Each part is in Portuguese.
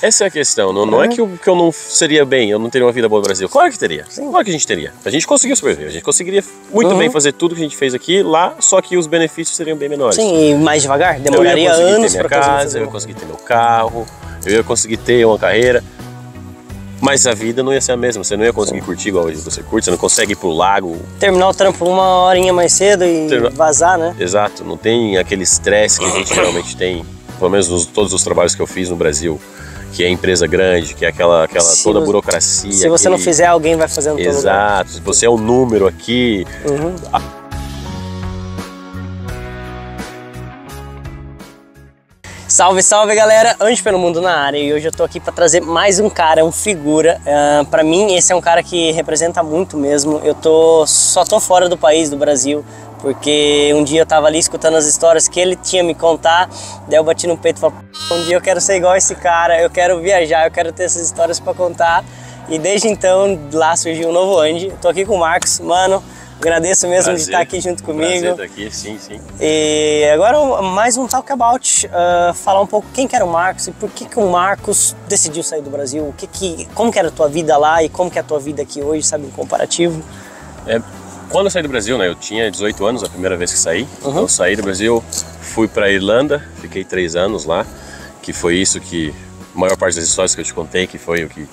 Essa é a questão, não é que eu não seria bem, eu não teria uma vida boa no Brasil. Claro que teria, claro que a gente teria. A gente conseguiu sobreviver, a gente conseguiria muito bem fazer tudo que a gente fez aqui lá, só que os benefícios seriam bem menores. Sim, e mais devagar, demoraria anos para casa, eu ia conseguir ter meu carro, eu ia conseguir ter uma carreira. Mas a vida não ia ser a mesma, você não ia conseguir curtir igual você curte, você não consegue ir pro lago. Terminar o trampo uma horinha mais cedo e vazar, né? Exato, não tem aquele estresse que a gente geralmente tem, pelo menos todos os trabalhos que eu fiz no Brasil, que é empresa grande, que é aquela toda a burocracia. Se você não fizer, alguém vai fazer no teu lugar. Exato, se você é um número aqui... Salve, salve galera, Anjo pelo Mundo na área, e hoje eu tô aqui para trazer mais um cara, um figura. Para mim esse é um cara que representa muito mesmo. Só tô fora do país, do Brasil, porque um dia eu tava ali escutando as histórias que ele tinha me contar, daí eu bati no peito e falei, um dia eu quero ser igual esse cara, eu quero viajar, eu quero ter essas histórias para contar. E desde então lá surgiu um novo Anjo. Tô aqui com o Marcos, mano. Agradeço mesmo de estar aqui junto comigo. Prazer estar aqui, sim. E agora mais um Talk About, falar um pouco quem que era o Marcos e por que o Marcos decidiu sair do Brasil, como que era a tua vida lá e como que é a tua vida aqui hoje, sabe, um comparativo. Quando eu saí do Brasil, né, eu tinha 18 anos a primeira vez que saí, então eu saí do Brasil, fui para Irlanda, fiquei 3 anos lá, que foi isso que, a maior parte das histórias que eu te contei, que foi o que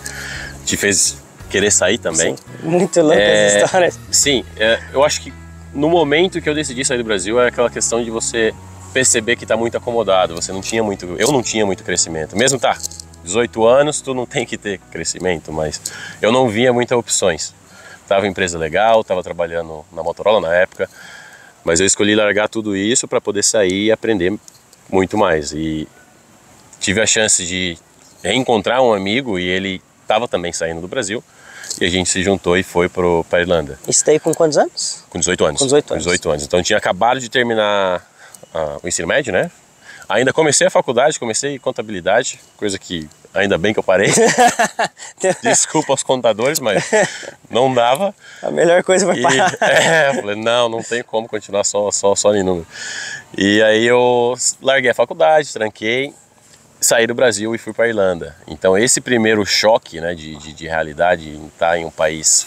te fez querer sair também. Sim, muito louco as histórias. Sim, eu acho que no momento que eu decidi sair do Brasil é aquela questão de você perceber que está muito acomodado, eu não tinha muito crescimento. Mesmo 18 anos, tu não tem que ter crescimento, mas eu não via muitas opções. Tava em empresa legal, tava trabalhando na Motorola na época, mas eu escolhi largar tudo isso para poder sair e aprender muito mais. E tive a chance de reencontrar um amigo e ele estava também saindo do Brasil. E a gente se juntou e foi para Irlanda. E você tá aí com quantos anos? Com 18 anos. Com 18 anos. 18 anos. Então eu tinha acabado de terminar o ensino médio, né? Ainda comecei a faculdade, comecei contabilidade, coisa que ainda bem que eu parei. Desculpa aos contadores, mas não dava. A melhor coisa foi parar. Eu falei, não tem como continuar só em número. E aí eu larguei a faculdade, tranquei, saí do Brasil e fui para a Irlanda. Então esse primeiro choque, né, de realidade, em estar em um país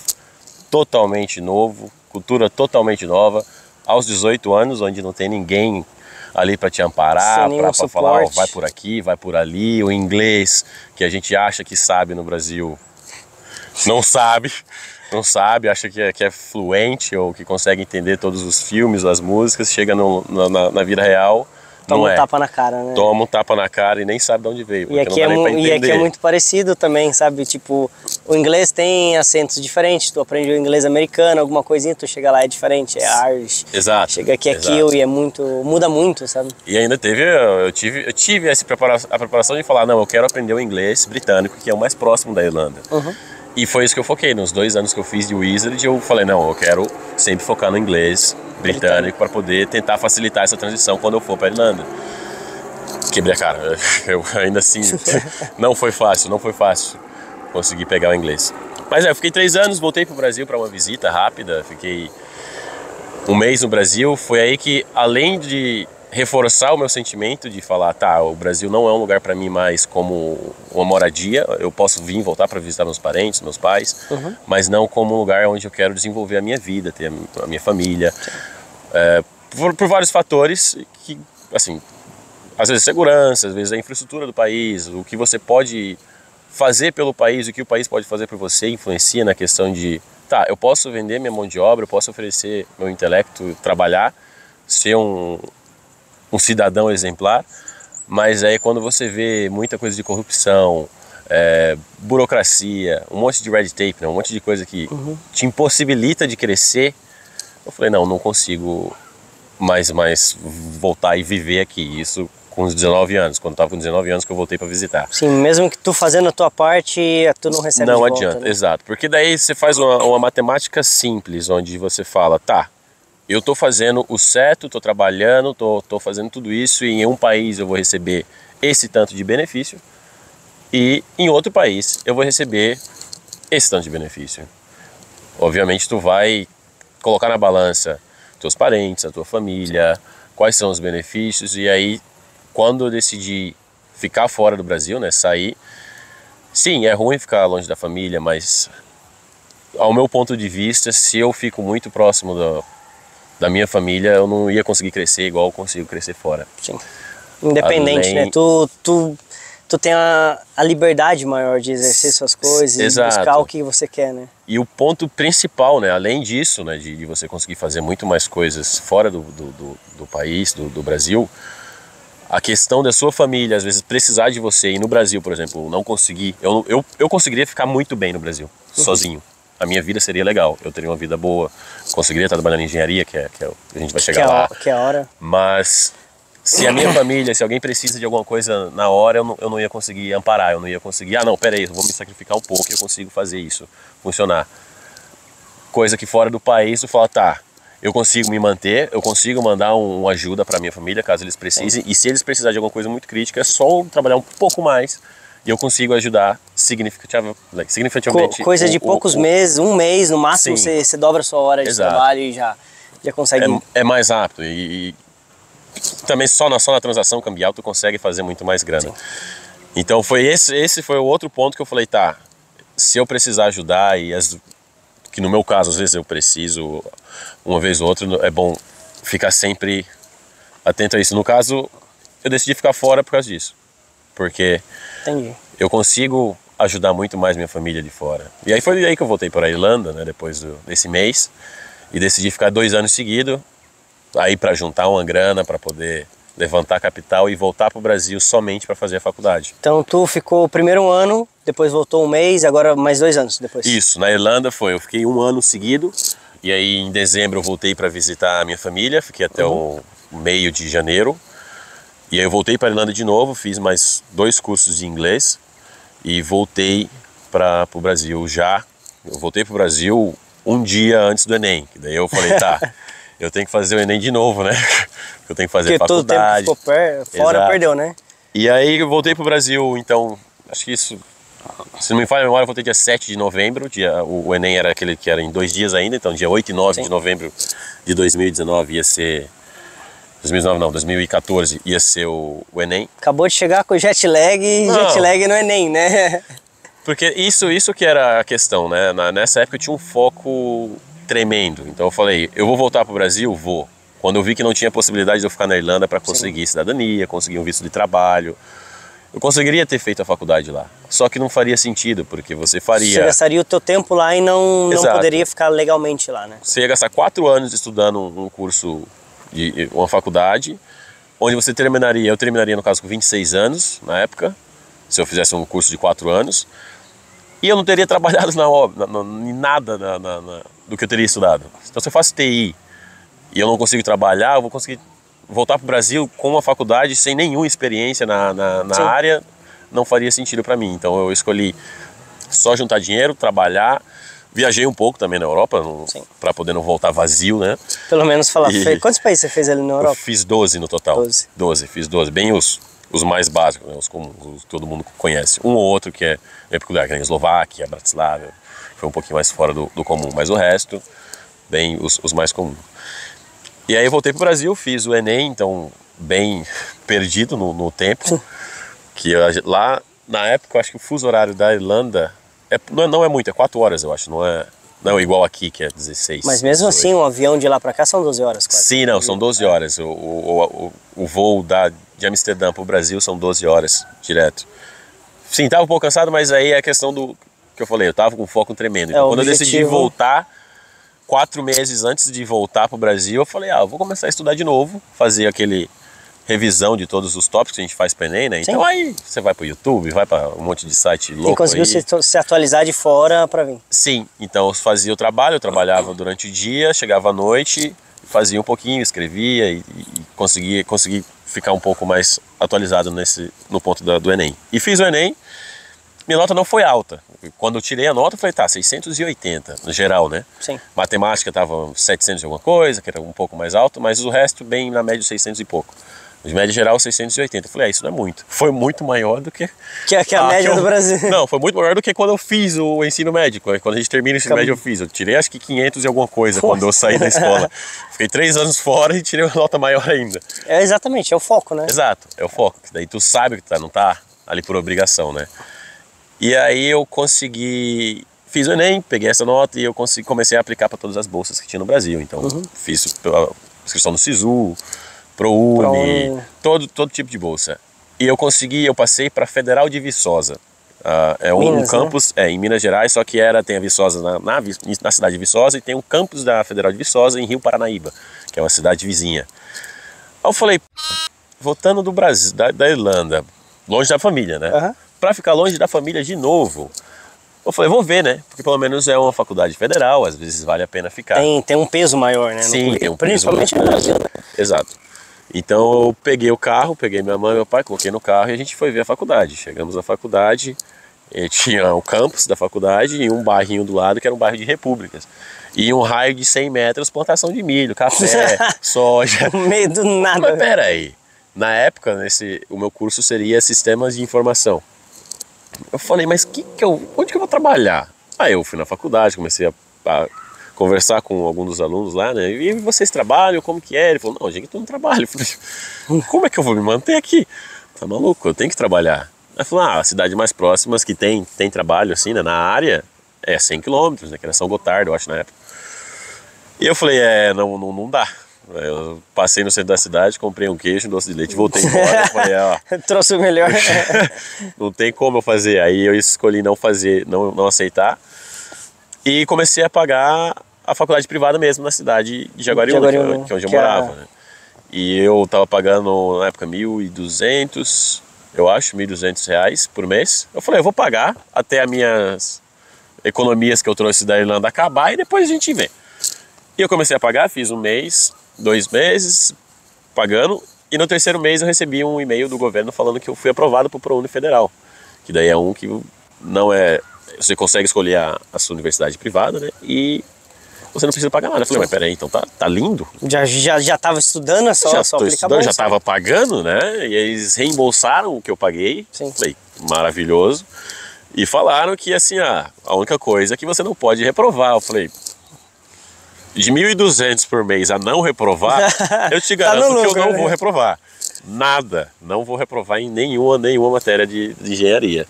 totalmente novo, cultura totalmente nova, aos 18 anos, onde não tem ninguém ali para te amparar, para falar, vai por aqui, vai por ali, o inglês que a gente acha que sabe no Brasil, não sabe, acha que é fluente ou que consegue entender todos os filmes, as músicas, chega na vida real, toma um tapa na cara, né? Toma um tapa na cara e nem sabe de onde veio. E aqui é muito parecido também, sabe? Tipo, o inglês tem acentos diferentes, tu aprende o inglês americano, alguma coisinha, tu chega lá é diferente, é Irish. Exato. Chega aqui é kill e muda muito, sabe? E ainda eu tive a preparação de falar, não, eu quero aprender o inglês britânico, que é o mais próximo da Irlanda. E foi isso que eu foquei, nos 2 anos que eu fiz de Wizard, eu falei, não, eu quero sempre focar no inglês britânico para poder tentar facilitar essa transição quando eu for para Irlanda. Quebrei a cara, eu ainda assim, não foi fácil conseguir pegar o inglês. Mas eu fiquei 3 anos, voltei para o Brasil para uma visita rápida, fiquei 1 mês no Brasil, foi aí que, além de reforçar o meu sentimento de falar, o Brasil não é um lugar para mim mais como uma moradia, eu posso vir voltar para visitar meus parentes, meus pais, mas não como um lugar onde eu quero desenvolver a minha vida, ter a minha família, por vários fatores que, assim, às vezes segurança, às vezes a infraestrutura do país, o que você pode fazer pelo país, o que o país pode fazer por você influencia na questão de, eu posso vender minha mão de obra, eu posso oferecer meu intelecto, trabalhar, ser um cidadão exemplar, mas aí quando você vê muita coisa de corrupção, burocracia, um monte de red tape, né, um monte de coisa que te impossibilita de crescer, eu falei, não consigo mais voltar e viver aqui. Isso com os 19 anos, quando eu estava com 19 anos que eu voltei para visitar. Sim, mesmo que tu fazendo a tua parte, tu não recebe de volta. Não adianta, né? Exato, porque daí você faz uma matemática simples, onde você fala, eu estou fazendo o certo, estou trabalhando, estou fazendo tudo isso e em um país eu vou receber esse tanto de benefício e em outro país eu vou receber esse tanto de benefício. Obviamente tu vai colocar na balança teus parentes, a tua família, quais são os benefícios e aí quando eu decidi ficar fora do Brasil, né, sair, Sim, é ruim ficar longe da família, mas ao meu ponto de vista, se eu fico muito próximo da minha família, eu não ia conseguir crescer igual eu consigo crescer fora. Sim. Independente, né? Tu tem a liberdade maior de exercer suas coisas e buscar o que você quer, né? E o ponto principal, né, além disso, né, de você conseguir fazer muito mais coisas fora do país, do Brasil, a questão da sua família, às vezes, precisar de você, e no Brasil, por exemplo, não conseguir... Eu conseguiria ficar muito bem no Brasil, sozinho. A minha vida seria legal, eu teria uma vida boa, conseguiria estar trabalhando em engenharia, a gente vai chegar lá. Que é a hora. Mas... se a minha família, se alguém precisa de alguma coisa na hora, eu não ia conseguir amparar, eu não ia conseguir, não, peraí, eu vou me sacrificar um pouco e eu consigo fazer isso funcionar. Coisa que fora do país, tu fala, tá, eu consigo me manter, eu consigo mandar uma ajuda para minha família, caso eles precisem, e se eles precisarem de alguma coisa muito crítica, é só trabalhar um pouco mais e eu consigo ajudar significativamente. Coisa de poucos meses, um mês no máximo, você dobra a sua hora de trabalho e já consegue... É mais rápido e também só na transação cambial tu consegue fazer muito mais grana. Sim. Então esse foi o outro ponto que eu falei, tá, se eu precisar ajudar, que no meu caso às vezes eu preciso uma vez ou outra, é bom ficar sempre atento a isso. No caso, eu decidi ficar fora por causa disso, porque eu consigo ajudar muito mais minha família de fora. E aí foi aí que eu voltei para a Irlanda, né, depois desse mês, e decidi ficar 2 anos seguidos, aí para juntar uma grana, para poder levantar capital e voltar para o Brasil somente para fazer a faculdade. Então tu ficou o primeiro um ano, depois voltou um mês, agora mais 2 anos depois. Isso, na Irlanda eu fiquei 1 ano seguido, e aí em dezembro eu voltei para visitar a minha família, fiquei até o meio de janeiro, e aí eu voltei para a Irlanda de novo, fiz mais 2 cursos de inglês, e voltei para o Brasil eu voltei para o Brasil um dia antes do Enem, que daí eu falei, tá... eu tenho que fazer o Enem de novo, né? Eu tenho que fazer faculdade. Todo tempo que ficou fora, perdeu, né? E aí eu voltei pro Brasil, então, acho que isso, se não me falha a memória, eu voltei dia 7 de novembro, o Enem era aquele que era em 2 dias ainda, então dia 8 e 9 de novembro de 2019 ia ser... 2014 ia ser o Enem. Acabou de chegar com jet lag e jet lag no Enem, né? Porque isso que era a questão, né? Nessa época eu tinha um foco... tremendo. Então eu falei, eu vou voltar para o Brasil? Vou. Quando eu vi que não tinha possibilidade de eu ficar na Irlanda para conseguir cidadania, conseguir um visto de trabalho, eu conseguiria ter feito a faculdade lá. Só que não faria sentido, porque você Você gastaria o teu tempo lá e não poderia ficar legalmente lá, né? Você ia gastar 4 anos estudando um curso de uma faculdade, onde eu terminaria no caso com 26 anos, na época, se eu fizesse um curso de 4 anos, e eu não teria trabalhado na obra, em nada do que eu teria estudado. Então se eu faço TI e eu não consigo trabalhar, eu vou conseguir voltar para o Brasil com uma faculdade sem nenhuma experiência na área, não faria sentido para mim. Então eu escolhi só juntar dinheiro, trabalhar, viajei um pouco também na Europa, para poder não voltar vazio, né? Pelo menos falar, quantos países você fez ali na Europa? Eu fiz 12 no total, 12, bem os mais básicos, né? Os comuns, todo mundo conhece. Um ou outro que é peculiar, que é a Eslováquia, Bratislava, foi um pouquinho mais fora do comum, mas o resto, bem os mais comuns. E aí eu voltei para o Brasil, fiz o Enem, então bem perdido no tempo, que lá na época eu acho que o fuso horário da Irlanda não é muito, é 4 horas eu acho, não é igual aqui que é 16. Mas mesmo 18. Assim, um avião de lá para cá são 12 horas quase. Sim, não, são 12 horas, o voo de Amsterdã para o Brasil são 12 horas direto. Sim, estava um pouco cansado, mas aí é a questão do que eu falei, eu estava com foco tremendo. Então quando eu decidi voltar, 4 meses antes de voltar para o Brasil, eu falei, eu vou começar a estudar de novo, fazer aquele revisão de todos os tópicos que a gente faz para Enem, né? Então aí você vai para o YouTube, vai para um monte de site louco. E conseguiu se atualizar de fora para vir? Sim, então eu fazia o trabalho, eu trabalhava durante o dia, chegava à noite, fazia um pouquinho, escrevia e consegui ficar um pouco mais atualizado no ponto do Enem. E fiz o Enem, minha nota não foi alta. Quando eu tirei a nota, eu falei, 680 no geral, né? Sim. Matemática tava 700 e alguma coisa, que era um pouco mais alto, mas o resto bem na média 600 e pouco. De média geral, 680. Eu falei, isso não é muito. Foi muito maior do que a média do Brasil. Não, foi muito maior do que quando eu fiz o ensino médio. Quando a gente termina o ensino médio, eu fiz. Eu tirei acho que 500 e alguma coisa quando eu saí da escola. Fiquei 3 anos fora e tirei uma nota maior ainda. Exatamente, é o foco, né? Exato, é o foco. Daí tu sabe que não tá ali por obrigação, né? E aí eu consegui, fiz o Enem, peguei essa nota e eu comecei a aplicar para todas as bolsas que tinha no Brasil. Então fiz a inscrição no SISU, ProUni, todo tipo de bolsa. E eu passei para a Federal de Viçosa. É um campus em Minas Gerais, só que tem a Viçosa na cidade de Viçosa e tem um campus da Federal de Viçosa em Rio Paranaíba, que é uma cidade vizinha. Aí eu falei, voltando do Brasil, da Irlanda, longe da família, né? Pra ficar longe da família de novo, eu falei, vou ver, né? Porque pelo menos é uma faculdade federal, às vezes vale a pena ficar. Tem um peso maior, né? Sim, tem um principalmente no Brasil. Exato. Então eu peguei o carro, peguei minha mãe e meu pai, coloquei no carro e a gente foi ver a faculdade. Chegamos na faculdade, e tinha o campus da faculdade e um bairrinho do lado que era um bairro de repúblicas. E um raio de 100 metros, plantação de milho, café, soja. No meio do nada. Mas peraí, na época o meu curso seria Sistemas de Informação. Eu falei, mas onde que eu vou trabalhar? Aí eu fui na faculdade, comecei a conversar com alguns dos alunos lá, né? E vocês trabalham? Como que é? Ele falou, não, gente, eu não trabalho. Eu falei, como é que eu vou me manter aqui? Tá maluco? Eu tenho que trabalhar. Aí falou, a cidade mais próxima que tem trabalho assim, né, na área é 100 quilômetros, né? Que era São Gotardo, eu acho, na época. E eu falei, não dá. Eu passei no centro da cidade, comprei um queijo, um doce de leite, voltei embora. Falei, trouxe o melhor. Não tem como eu fazer. Aí eu escolhi não fazer, não aceitar. E comecei a pagar a faculdade privada mesmo na cidade de Jaguariúna, que é onde eu morava. Né? E eu tava pagando na época 1.200, eu acho, R$1.200 por mês. Eu falei, eu vou pagar até as minhas economias que eu trouxe da Irlanda acabar e depois a gente vê. E eu comecei a pagar, fiz 1 mês, 2 meses pagando, e no 3º mês eu recebi um e-mail do governo falando que eu fui aprovado para o ProUni Federal, que daí é um que não é... Você consegue escolher a sua universidade privada, né? E você não precisa pagar nada. Eu falei, mas peraí, então tá lindo. Já tava estudando, é só aplicar estudando, já tava pagando, né? E eles reembolsaram o que eu paguei. Sim. Falei, maravilhoso. E falaram que, assim, a única coisa é que você não pode reprovar. Eu falei, de 1.200 por mês a não reprovar, eu te garanto que eu não vou reprovar. Nada. Não vou reprovar em nenhuma matéria de engenharia.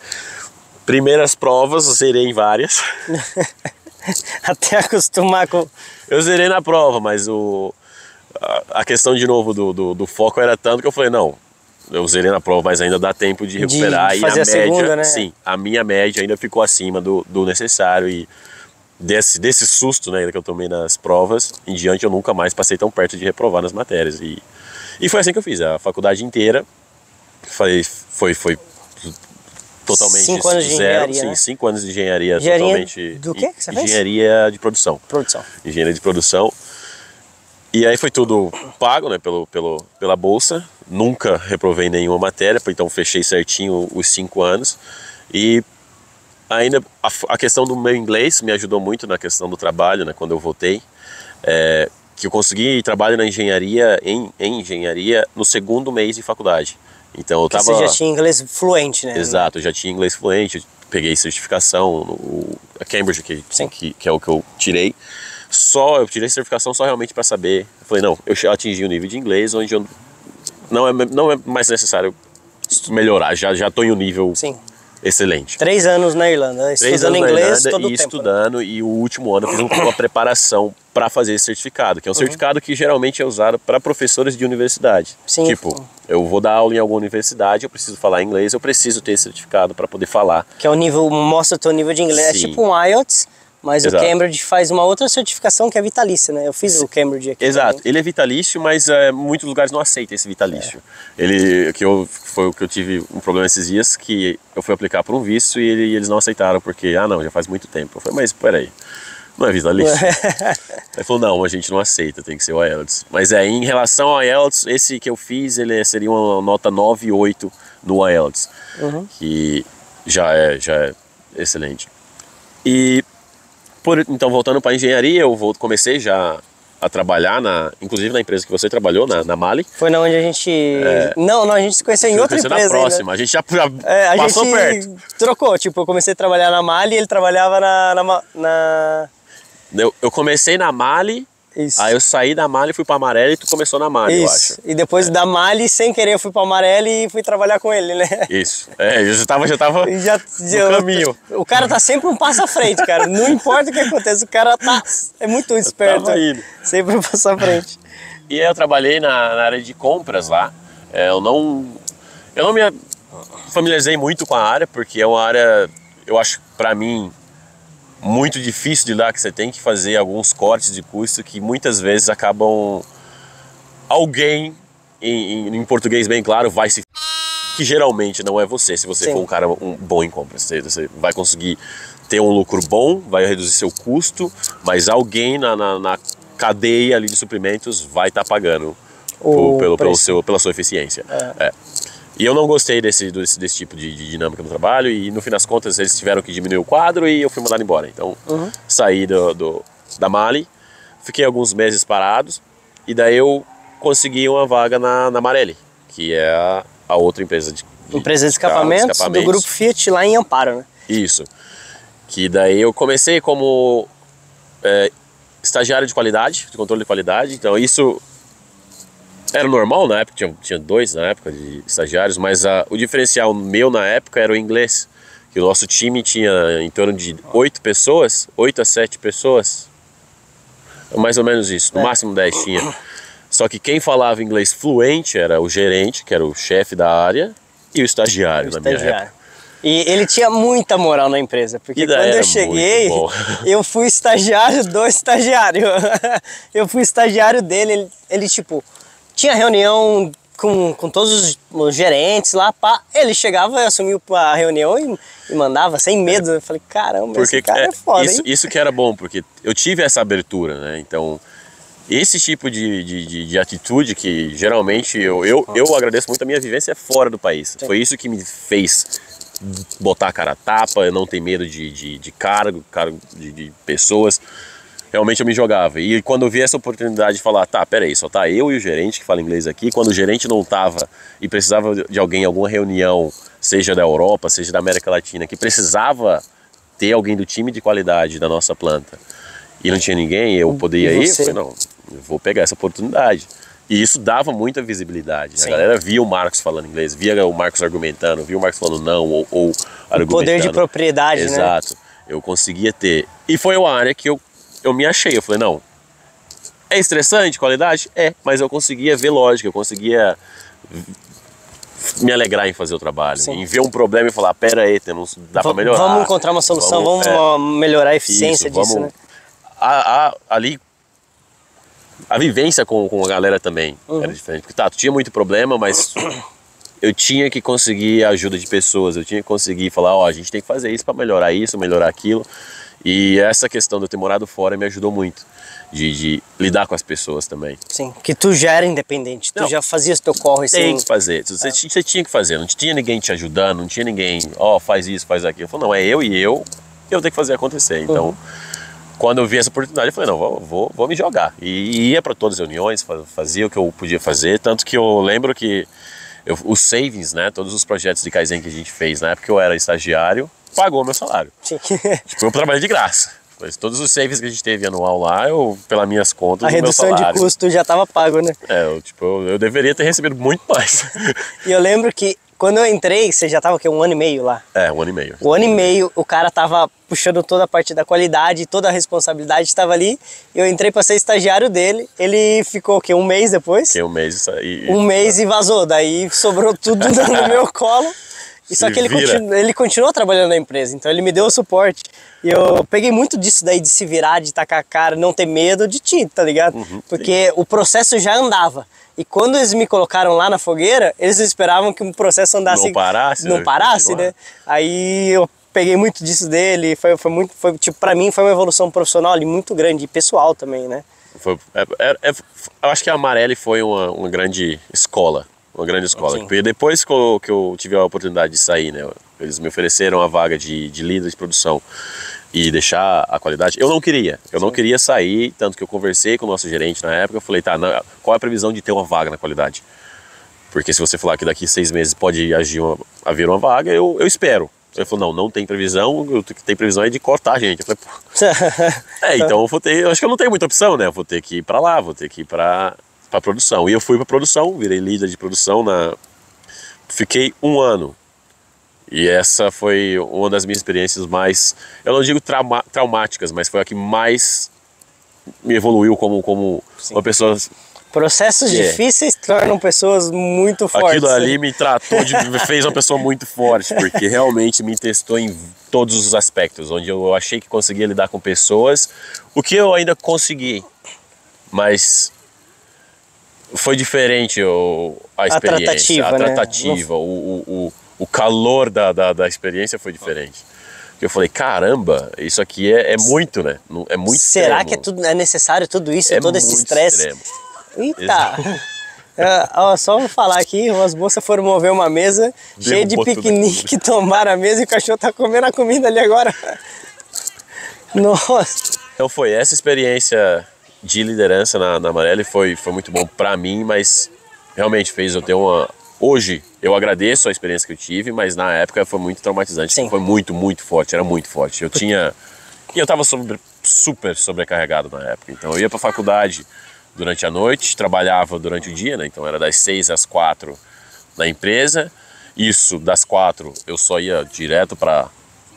Primeiras provas, zerei em várias. Até acostumar com... Eu zerei na prova, mas a questão de novo do foco era tanto que eu falei, não, eu zerei na prova, mas ainda dá tempo de recuperar. De fazer e a média, segunda, né? Sim, a minha média ainda ficou acima do necessário. E desse susto, né, que eu tomei nas provas, em diante eu nunca mais passei tão perto de reprovar nas matérias. E foi assim que eu fiz, a faculdade inteira foi totalmente 5 anos de engenharia, sim, né? 5 anos de engenharia totalmente... Do que você fez? Engenharia de produção. Engenharia de produção. E aí foi tudo pago, né, pela bolsa. Nunca reprovei nenhuma matéria, então fechei certinho os 5 anos. E ainda a questão do meu inglês me ajudou muito na questão do trabalho, né, quando eu voltei. Que eu consegui trabalho na engenharia, em engenharia, no 2º mês de faculdade. Então eu tava... Você já tinha inglês fluente, né? Exato, eu já tinha inglês fluente, peguei certificação, a Cambridge, que é o que eu tirei. Eu tirei certificação só realmente para saber. Eu falei, não, eu já atingi o nível de inglês onde não é mais necessário melhorar, já estou em um nível excelente. 3 anos na Irlanda, estudando inglês todo o tempo. Estudando, e o último ano eu fiz uma preparação para fazer esse certificado, que é um certificado que geralmente é usado para professores de universidade. Sim. Tipo, eu vou dar aula em alguma universidade, eu preciso falar inglês, eu preciso ter esse certificado para poder falar. Que é o nível, mostra o teu nível de inglês, é tipo um IELTS, mas Exato. O Cambridge faz uma outra certificação que é vitalícia, né? Eu fiz o Cambridge aqui. Exato, também. ele é vitalício, mas muitos lugares não aceitam esse vitalício. Foi o que eu tive um problema esses dias, que eu fui aplicar por um visto e eles não aceitaram, porque, não, já faz muito tempo. Eu falei, mas peraí, não é vitalício? Ele falou, não, a gente não aceita, tem que ser o IELTS. Mas em relação ao IELTS, esse que eu fiz, ele seria uma nota 9,8 no IELTS, que já é excelente. Então, voltando para a engenharia, eu comecei já a trabalhar, inclusive na empresa que você trabalhou, na Mali. Foi na onde a gente... Não, a gente se conheceu em outra empresa. Na próxima, ainda. A gente já passou perto. Trocou, tipo, eu comecei a trabalhar na Mali e ele trabalhava na... Eu comecei na Mali Isso. Aí eu saí da Mali e fui pra Amarelli e tu começou na Mali, eu acho. E depois da Mali, sem querer, eu fui pra Amarelli e fui trabalhar com ele, né? Isso. Eu já tava no caminho. O cara tá sempre um passo à frente, cara. Não importa o que aconteça, o cara é muito esperto. Tava indo. Sempre um passo à frente. E aí eu trabalhei na área de compras lá. Eu não me familiarizei muito com a área, porque é uma área, eu acho, pra mim, muito difícil de lidar, que você tem que fazer alguns cortes de custo que muitas vezes acabam alguém, em português bem claro, vai se que geralmente não é você, se você for um cara bom em compras. Você vai conseguir ter um lucro bom, vai reduzir seu custo, mas alguém na cadeia ali de suprimentos vai estar pagando pela sua eficiência. E eu não gostei desse tipo de dinâmica no trabalho, e no fim das contas eles tiveram que diminuir o quadro e eu fui mandado embora. Então saí da Mali, fiquei alguns meses parados, e daí eu consegui uma vaga na Amarelli, que é a outra empresa de escapamentos do grupo Fiat lá em Amparo, né? Isso. Que daí eu comecei como estagiário de qualidade, de controle de qualidade. Então isso era normal na época, tinha 2 na época de estagiários, mas o diferencial meu na época era o inglês. Que o nosso time tinha em torno de 8 a 7 pessoas, mais ou menos isso, no máximo 10 tinha. Só que quem falava inglês fluente era o gerente, que era o chefe da área, e o estagiário na minha época. E ele tinha muita moral na empresa, porque quando eu cheguei, eu fui estagiário do estagiário. Eu fui estagiário dele, ele tipo, tinha reunião com todos os gerentes lá, pá. Ele chegava, assumiu a reunião e mandava sem medo. Eu falei, caramba, porque esse cara é foda, isso que era bom, porque eu tive essa abertura, né? Então, esse tipo de atitude que geralmente eu agradeço muito a minha vivência fora do país. Sim. Foi isso que me fez botar a cara a tapa, eu não ter medo de cargo de pessoas. Realmente eu me jogava. E quando eu vi essa oportunidade de falar, tá, peraí, só tá eu e o gerente que fala inglês aqui. Quando o gerente não tava e precisava de alguém em alguma reunião, seja da Europa, seja da América Latina, que precisava ter alguém do time de qualidade da nossa planta, e não tinha ninguém, eu poderia ir, eu falei, não, eu vou pegar essa oportunidade. E isso dava muita visibilidade. Sim. A galera via o Marcos falando inglês, via o Marcos argumentando, via o Marcos falando não, ou argumentando. O poder de propriedade, exato, né? Exato. Eu conseguia ter. E foi uma área que eu me achei. Eu falei, não, é estressante, qualidade? Mas eu conseguia ver lógica, eu conseguia me alegrar em fazer o trabalho. Sim. Em ver um problema e falar, pera aí, dá pra melhorar. Vamos encontrar uma solução, vamos melhorar a eficiência disso, né? Ali, a vivência com a galera também era diferente. Porque tu tinha muito problema, mas eu tinha que conseguir a ajuda de pessoas, eu tinha que conseguir falar, a gente tem que fazer isso para melhorar isso, melhorar aquilo. E essa questão de eu ter morado fora me ajudou muito, de lidar com as pessoas também. Sim, que tu já era independente, tu já fazias teu corre assim. Tem que fazer, você tinha que fazer, não tinha ninguém te ajudando, não tinha ninguém, faz isso, faz aquilo. Eu falei, não, é eu tenho que fazer acontecer. Então, quando eu vi essa oportunidade, eu falei, não, vou me jogar. E ia para todas as reuniões, fazia o que eu podia fazer, tanto que eu lembro que os savings, né, todos os projetos de Kaizen que a gente fez, na época que eu era estagiário, pagou meu salário. Sim. Tipo, eu trabalhei de graça. Mas todos os savings que a gente teve anual lá, pelas minhas contas, a redução de custo já estava pago, né? Eu deveria ter recebido muito mais. E eu lembro que quando eu entrei, você já estava o quê? 1 ano e meio lá? 1 ano e meio. 1 ano e meio, o cara tava puxando toda a parte da qualidade, toda a responsabilidade estava ali. Eu entrei para ser estagiário dele, ele ficou o quê? 1 mês depois? Fiquei 1 mês e... 1 mês e vazou, daí sobrou tudo no meu colo. E só que ele continuou trabalhando na empresa, então ele me deu o suporte. E eu peguei muito disso daí, de se virar, de tacar a cara, não ter medo de ti, tá ligado? Porque o processo já andava. E quando eles me colocaram lá na fogueira, eles esperavam que o processo andasse... Não parasse, né? Aí eu peguei muito disso dele, tipo, pra mim foi uma evolução profissional ali muito grande, e pessoal também, né? Eu acho que a Amarelli foi uma grande escola. Uma grande escola. Sim. Porque depois que eu tive a oportunidade de sair, né, eles me ofereceram a vaga de líder de produção e deixar a qualidade. Eu não queria. Eu não queria sair, tanto que eu conversei com o nosso gerente na época. Eu falei, tá, qual é a previsão de ter uma vaga na qualidade? Porque se você falar que daqui 6 meses pode haver uma vaga, eu espero. Ele falou, não tem previsão, o que tem previsão é de cortar a gente. Eu falei, pô. Então eu acho que eu não tenho muita opção, né? Eu vou ter que ir pra lá, vou ter que ir pra produção. E eu fui pra produção, virei líder de produção, fiquei 1 ano. E essa foi uma das minhas experiências mais, eu não digo traumáticas, mas foi a que mais me evoluiu como uma pessoa. Processos difíceis tornam pessoas muito fortes. Aquilo ali me fez uma pessoa muito forte, porque realmente me testou em todos os aspectos, onde eu achei que conseguia lidar com pessoas, o que eu ainda consegui, mas foi diferente a experiência, a tratativa, né? O calor da experiência foi diferente. Eu falei, caramba, isso aqui é muito, né? É muito Será extremo. que é necessário tudo isso, todo esse estresse? Eita! Só vou falar aqui, umas moças foram mover uma mesa cheia de piquenique, tomaram a mesa e o cachorro tá comendo a comida ali agora. Nossa! Então foi essa experiência de liderança na Marelli, foi muito bom pra mim, mas realmente fez eu ter Hoje eu agradeço a experiência que eu tive, mas na época foi muito traumatizante. Sim. Foi muito, muito forte, era muito forte. E eu tava super sobrecarregado na época. Então eu ia pra faculdade durante a noite, trabalhava durante o dia, né? Então era das 6 às 4 na empresa. Isso, das 4 eu só ia direto pra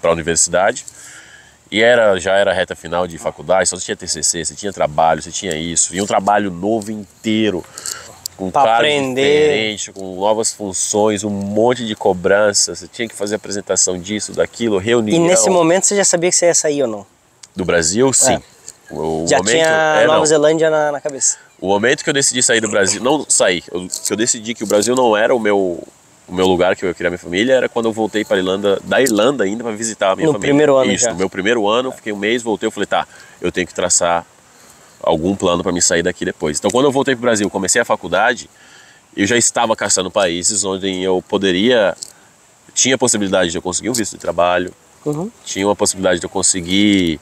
universidade. E já era reta final de faculdade, só você tinha TCC, você tinha trabalho, você tinha isso. E um trabalho novo inteiro. Com cargo diferente, com novas funções, um monte de cobranças, você tinha que fazer apresentação disso, daquilo, reunião. E nesse momento você já sabia que você ia sair ou não? Do Brasil, sim. Já tinha Nova Zelândia na cabeça? O momento que eu decidi sair do Brasil, não sair, que eu decidi que o Brasil não era o meu lugar que eu queria minha família, era quando eu voltei para da Irlanda ainda para visitar a minha família. No primeiro ano Isso, já? No meu primeiro ano, fiquei um mês, voltei, eu falei, tá, eu tenho que traçar algum plano para me sair daqui depois. Então quando eu voltei para o Brasil, comecei a faculdade, eu já estava caçando países onde eu tinha a possibilidade de eu conseguir um visto de trabalho, tinha uma possibilidade de eu conseguir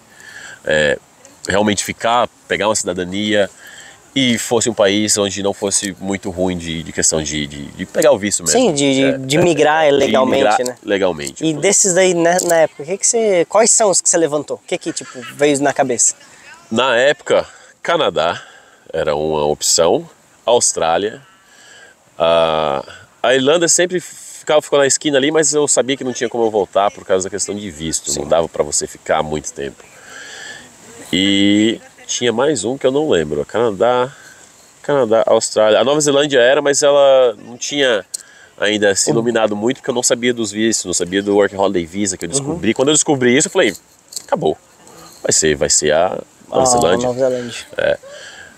realmente pegar uma cidadania e fosse um país onde não fosse muito ruim de questão de pegar o visto mesmo. Sim, de migrar legalmente, né? Legalmente. E desses daí, né, na época, quais são os que você levantou? O que veio na cabeça? Na época, Canadá era uma opção, Austrália, a Irlanda sempre ficou na esquina ali, mas eu sabia que não tinha como eu voltar por causa da questão de visto. Sim. Não dava para você ficar muito tempo. E tinha mais um que eu não lembro, Canadá, Austrália. A Nova Zelândia mas ela não tinha ainda se iluminado muito, porque eu não sabia dos vistos, não sabia do Work Holiday Visa que eu descobri. Quando eu descobri isso, eu falei, acabou, vai ser a Nova Zelândia. Nova Zelândia.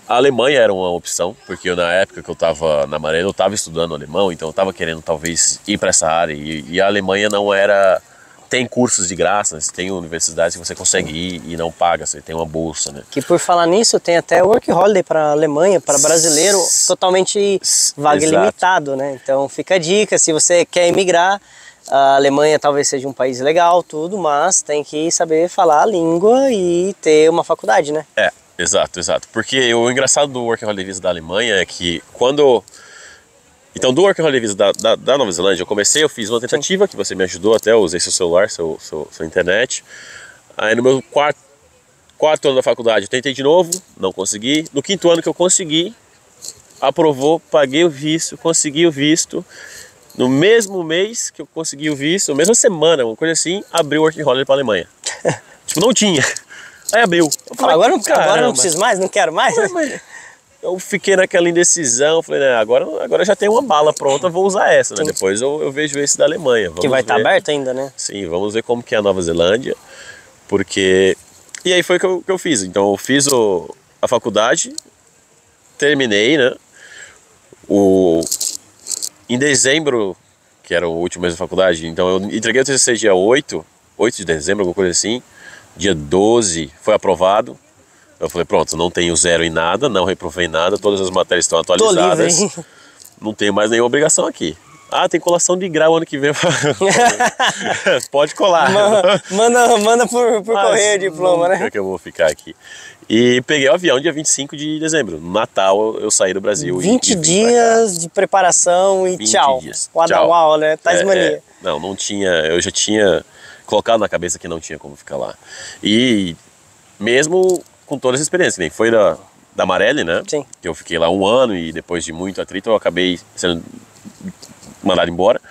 A Alemanha era uma opção, porque na época que eu estava na Marelli, eu estava estudando alemão, então eu estava querendo talvez ir para essa área. E a Alemanha não era... Tem cursos de graça, tem universidades que você consegue ir e não paga, você tem uma bolsa, né? Que por falar nisso, tem até Work Holiday para a Alemanha, para brasileiro, totalmente vaga limitado, né? Então fica a dica, se você quer emigrar, a Alemanha talvez seja um país legal, tudo, mas tem que saber falar a língua e ter uma faculdade, né? Exato. Porque o engraçado do Work Holiday Visa da Alemanha é que quando... Então, do Work Holiday Visa da Nova Zelândia, eu fiz uma tentativa, que você me ajudou até, eu usei seu celular, sua internet. Aí no meu quarto ano da faculdade eu tentei de novo, não consegui. No 5º ano que eu consegui, aprovou, paguei o visto, consegui o visto. No mesmo mês que eu consegui o visto, na mesma semana, uma coisa assim, abriu o Work Holiday para a Alemanha. Não tinha. Aí abriu. Eu falei, agora não preciso mais, não quero mais. Eu fiquei naquela indecisão, falei, né, agora já tem uma bala pronta, vou usar essa, né? Depois eu vejo esse da Alemanha. Que vai estar aberto ainda, né? Sim, vamos ver como que é a Nova Zelândia, porque... E aí foi que eu fiz, então eu fiz a faculdade, terminei, né? Em dezembro, que era o último mês da faculdade, então eu entreguei o TCC dia 8 de dezembro, alguma coisa assim, dia 12 foi aprovado. Eu falei, pronto, não tenho 0 em nada, não reprovei nada, todas as matérias estão atualizadas. Tô livre. Não tenho mais nenhuma obrigação aqui. Ah, tem colação de grau ano que vem. Pode colar. Manda por correio o diploma, né? Que eu vou ficar aqui. E peguei o avião dia 25 de dezembro. No Natal eu saí do Brasil. 20 dias de preparação e 20 tchau. dias. Uau, né? Tasmania. Não tinha. Eu já tinha colocado na cabeça que não tinha como ficar lá. E mesmo com toda essa experiência, nem foi da Marelli, né? Sim. Que eu fiquei lá 1 ano e depois de muito atrito eu acabei sendo mandado embora.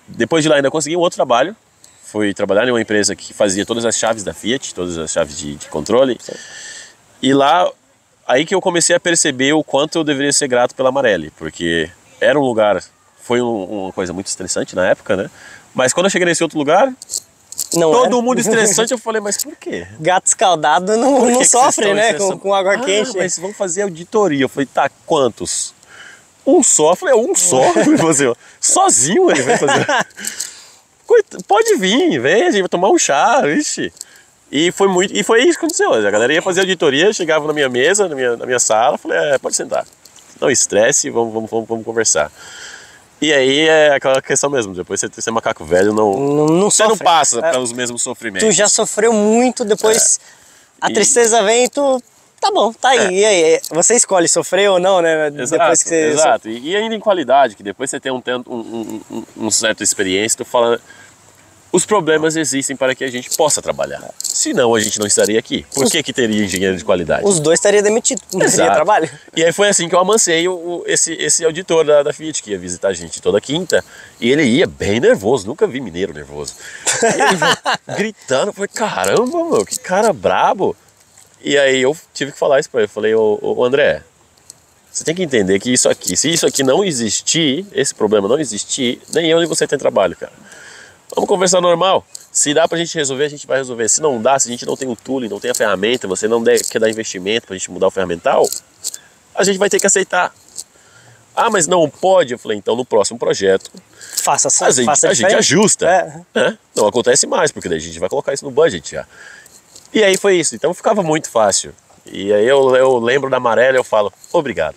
Depois de lá ainda consegui um outro trabalho. Fui trabalhar em uma empresa que fazia todas as chaves da Fiat, todas as chaves de controle. Sim. E lá, aí que eu comecei a perceber o quanto eu deveria ser grato pela Marelli, porque era um lugar, foi uma coisa muito estressante na época, né? Mas quando eu cheguei nesse outro lugar, todo mundo estressante, eu falei, mas por quê? Gato escaldado não sofre, né? Com água quente. Mas vamos fazer auditoria. Eu falei, tá, quantos? Um só? Eu falei, um só? Sozinho ele vai fazer. Pode vir, vem, a gente vai tomar um chá, ixi. E foi isso que aconteceu. A galera ia fazer auditoria, chegava na minha mesa, na minha sala, falei, pode sentar. Não estresse, vamos conversar. E aí é aquela questão mesmo, depois você ser macaco velho, você não passa pelos mesmos sofrimentos. Tu já sofreu muito, depois a tristeza vem e tu... Tá bom, tá aí. E aí, você escolhe sofrer ou não, né? Depois que você... Exato. E ainda em qualidade, que depois você tem um certa experiência, tu fala... Os problemas existem para que a gente possa trabalhar. Senão a gente não estaria aqui. Por que teria engenheiro de qualidade? Os dois estariam demitidos, não teria trabalho. E aí foi assim que eu amancei esse auditor da Fiat, que ia visitar a gente toda quinta. E ele ia bem nervoso, nunca vi mineiro nervoso. E ele gritando, eu falei, caramba, meu, que cara brabo. E aí eu tive que falar isso pra ele. Eu falei, ô André, você tem que entender que isso aqui, se isso aqui não existir, esse problema não existir, nem eu nem você tem trabalho, cara. Vamos conversar normal. Se dá pra gente resolver, a gente vai resolver. Se não dá, se a gente não tem o tooling, não tem a ferramenta, você não quer dar investimento pra gente mudar o ferramental, a gente vai ter que aceitar. Ah, mas não pode? Eu falei, então no próximo projeto a gente ajusta. Não acontece mais, porque daí a gente vai colocar isso no budget já. E aí foi isso. Então ficava muito fácil. E aí eu lembro da Marelli e eu falo, obrigado.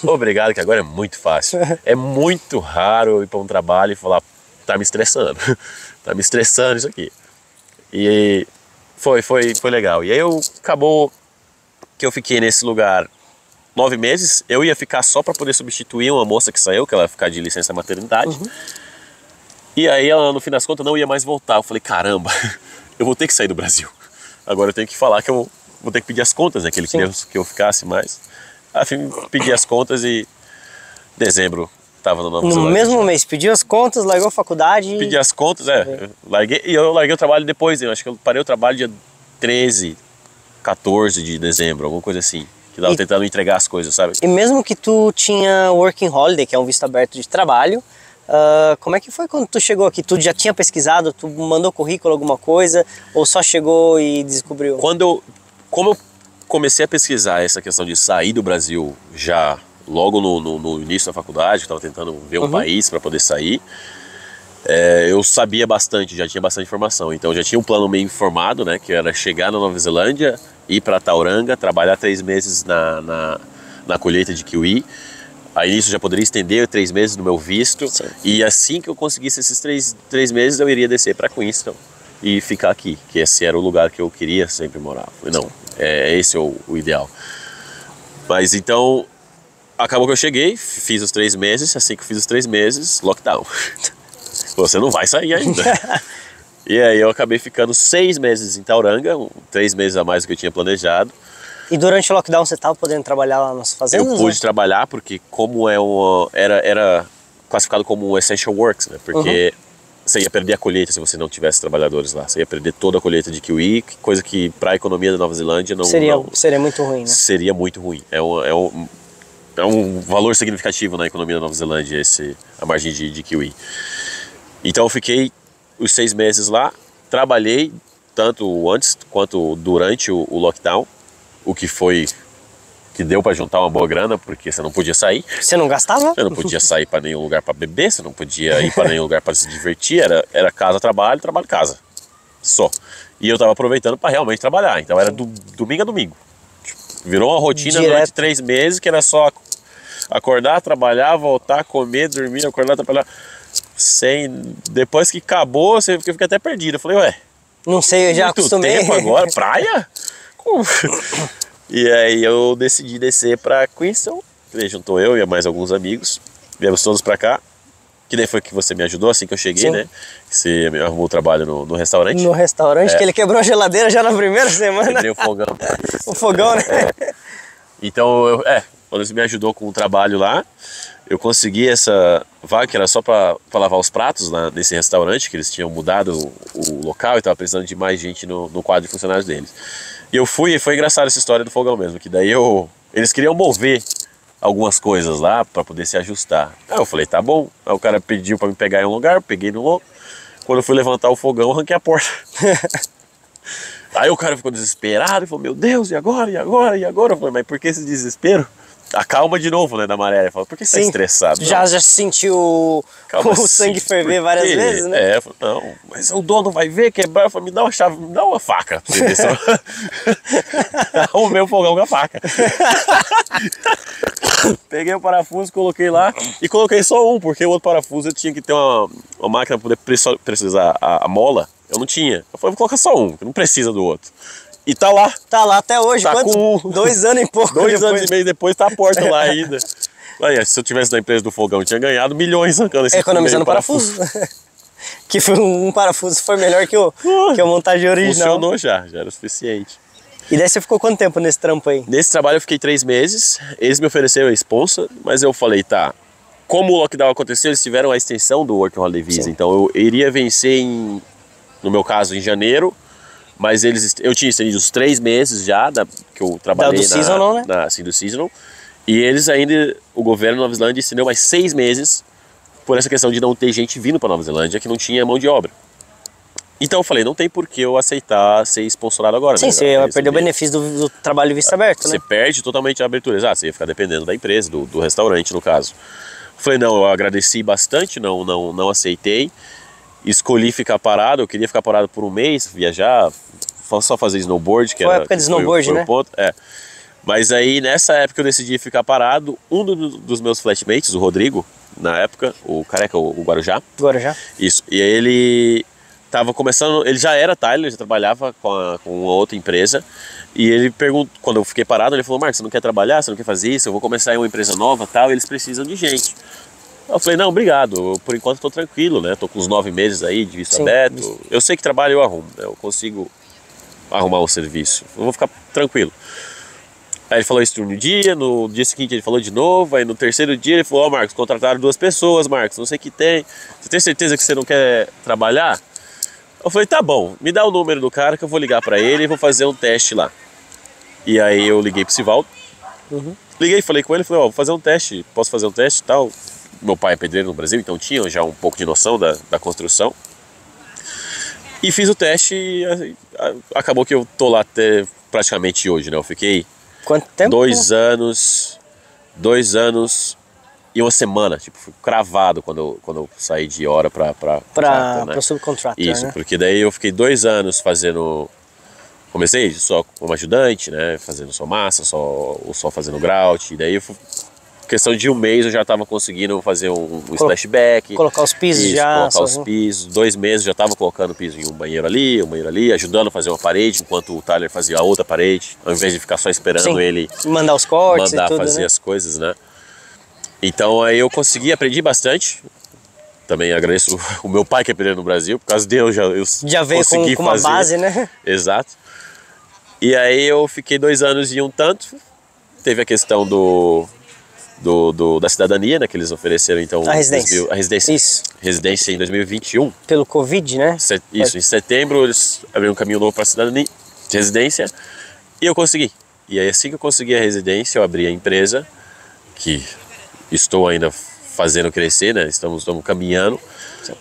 Obrigado, que agora é muito fácil. É muito raro eu ir pra um trabalho e falar, tá me estressando. Tá me estressando isso aqui. E foi legal. E aí acabou que eu fiquei nesse lugar 9 meses. Eu ia ficar só para poder substituir uma moça que saiu, que ela ia ficar de licença maternidade. Uhum. E aí ela, no fim das contas, não ia mais voltar. Eu falei, caramba, eu vou ter que sair do Brasil. Agora eu tenho que falar que eu vou ter que pedir as contas, né? Que ele queria que eu ficasse mais. Enfim, pedi as contas e dezembro tava no Nova Zelândia. No mesmo mês, pediu as contas, largou a faculdade. Pedi as contas, eu larguei o trabalho depois. Eu acho que eu parei o trabalho dia 13, 14 de dezembro, alguma coisa assim. Que tava tentando entregar as coisas, sabe? E mesmo que tu tinha Working Holiday, que é um visto aberto de trabalho, como é que foi quando tu chegou aqui? Tu já tinha pesquisado, tu mandou currículo, alguma coisa, ou só chegou e descobriu? Como eu comecei a pesquisar essa questão de sair do Brasil já logo no início da faculdade, estava tentando ver um país para poder sair, eu sabia bastante, já tinha bastante informação. Então eu já tinha um plano meio informado, né, que era chegar na Nova Zelândia, ir para Tauranga, trabalhar 3 meses na colheita de kiwi. Aí nisso já poderia estender 3 meses no meu visto. Sim. E assim que eu conseguisse esses 3 meses, eu iria descer para Queenstown e ficar aqui, que esse era o lugar que eu queria sempre morar. Falei, não, esse é o ideal. Mas então, acabou que eu cheguei, fiz os 3 meses, assim que eu fiz os 3 meses, lockdown. Você não vai sair ainda. E aí eu acabei ficando 6 meses em Tauranga, 3 meses a mais do que eu tinha planejado. E durante o lockdown você estava podendo trabalhar lá nas fazendas? Eu pude trabalhar porque como era classificado como essential works, né? Porque você ia perder a colheita se você não tivesse trabalhadores lá. Você ia perder toda a colheita de kiwi, coisa que para a economia da Nova Zelândia seria muito ruim, né? Seria muito ruim. É um valor significativo na economia da Nova Zelândia a margem de kiwi. Então eu fiquei os 6 meses lá, trabalhei tanto antes quanto durante o lockdown, o que deu para juntar uma boa grana, porque você não podia sair. Você não gastava? Você não podia sair para nenhum lugar para beber, você não podia ir para nenhum lugar para se divertir, era casa, trabalho, casa. Só. E eu tava aproveitando para realmente trabalhar, então era domingo a domingo. Virou uma rotina durante 3 meses, que era só acordar, trabalhar, voltar, comer, dormir, acordar, trabalhar. Depois que acabou, você fica até perdido. Eu falei, ué, não sei, eu já muito acostumei. tempo agora, praia? Como? E aí eu decidi descer pra Queenstown. Juntou eu e mais alguns amigos. Viemos todos pra cá. Que daí foi que você me ajudou assim que eu cheguei, sim, né? Que você me arrumou o trabalho no restaurante. No restaurante, que ele quebrou a geladeira já na primeira semana. Quebrei o fogão. O fogão, né? Então, quando você me ajudou com o trabalho lá, eu consegui essa vaga que era só pra lavar os pratos lá nesse restaurante, que eles tinham mudado o local e tava precisando de mais gente no quadro de funcionários deles. E eu fui, e foi engraçado essa história do fogão mesmo, que daí eles queriam mover algumas coisas lá para poder se ajustar. Aí eu falei, tá bom. Aí o cara pediu para me pegar em um lugar, peguei no lugar. Quando eu fui levantar o fogão, eu arranquei a porta. Aí o cara ficou desesperado e falou, meu Deus, e agora, e agora, e agora? Eu falei, mas por que esse desespero? Acalma de novo, né, da maré. Ele falou, por que você tá estressado? Já sentiu o sangue ferver várias vezes, né? Eu falei, não, mas o dono vai ver, quebrar. Eu falei, me dá uma chave, me dá uma faca. Arrumei o fogão com a faca. Peguei o parafuso, coloquei lá e coloquei só um, porque o outro parafuso eu tinha que ter uma máquina para poder precisar a mola. Eu não tinha. Eu falei, vou colocar só um, que não precisa do outro. E tá lá. Tá lá até hoje. Tá com 2 anos e pouco. 2 anos e meio depois tá a porta lá ainda. Aí, se eu tivesse na empresa do fogão, eu tinha ganhado milhões arrancando esse economizando parafuso. Que foi um parafuso foi melhor que a montagem original. Funcionou já era o suficiente. E daí você ficou quanto tempo nesse trampo aí? Nesse trabalho eu fiquei 3 meses. Eles me ofereceram a sponsor, mas eu falei, tá. Como o lockdown aconteceu, eles tiveram a extensão do Working Holiday Visa. Sim. Então eu iria vencer, no meu caso, em janeiro. Mas eu tinha estendido os 3 meses já que eu trabalhei do seasonal, né? Do seasonal. E eles ainda, o governo da Nova Zelândia estendeu mais 6 meses por essa questão de não ter gente vindo para Nova Zelândia que não tinha mão de obra. Então eu falei, não tem por que eu aceitar ser sponsorado agora. Sim, né? Você vai perder o benefício do trabalho de vista aberto, né? Você perde totalmente a abertura. Exato, você ia ficar dependendo da empresa, do restaurante no caso. Eu falei, não, eu agradeci bastante, não aceitei. Escolhi ficar parado, eu queria ficar parado por 1 mês, viajar, só fazer snowboard. Que foi a época de snowboard, foi né? O ponto. Mas aí, nessa época eu decidi ficar parado. Um dos meus flatmates, o Rodrigo, na época, o careca, o Guarujá. Guarujá. Isso, e aí ele tava começando, ele já era Tyler, já trabalhava com uma outra empresa. E ele perguntou, quando eu fiquei parado, ele falou, Marcos, você não quer trabalhar, você não quer fazer isso? Eu vou começar em uma empresa nova e tal, e eles precisam de gente. Eu falei, não, obrigado, por enquanto estou tranquilo, né? Tô com uns 9 meses aí de visto aberto. Eu sei que trabalho eu arrumo, né? Eu consigo arrumar um serviço, eu vou ficar tranquilo. Aí ele falou isso no dia seguinte ele falou de novo, aí no terceiro dia ele falou, Marcos, contrataram 2 pessoas, Marcos, não sei o que tem. Você tem certeza que você não quer trabalhar? Eu falei, tá bom, me dá o número do cara que eu vou ligar pra ele e vou fazer um teste lá. E aí eu liguei pro Sivaldo, liguei, falei com ele, falei, vou fazer um teste, posso fazer um teste e tal. Meu pai é pedreiro no Brasil, então tinha já um pouco de noção da construção. E fiz o teste e acabou que eu tô lá até praticamente hoje, né? Eu fiquei... Quanto tempo? 2 anos e 1 semana, tipo, fui cravado quando eu saí de hora pra subcontractor, isso, né? porque daí eu fiquei 2 anos fazendo... Comecei só como ajudante, né? Fazendo só massa, só fazendo grout. E daí eu questão de 1 mês eu já estava conseguindo fazer um splashback. Colocar os pisos colocar os pisos. 2 meses já estava colocando piso em um banheiro ali, ajudando a fazer uma parede, enquanto o Tyler fazia a outra parede, ao invés de ficar só esperando ele mandar os cortes mandar e tudo, fazer né? as coisas, né? Então aí eu aprendi bastante. Também agradeço o meu pai que é pedreiro no Brasil, por causa dele eu já veio consegui com uma fazer. base, né? Exato. E aí eu fiquei 2 anos e um tanto. Teve a questão da cidadania, né, que eles ofereceram então a residência. A residência. Isso. Residência em 2021. Pelo Covid, né? Isso, em setembro eles abriram um caminho novo para a cidadania, residência, e eu consegui. E aí assim que eu consegui a residência, eu abri a empresa, que estou ainda fazendo crescer, né? Estamos caminhando.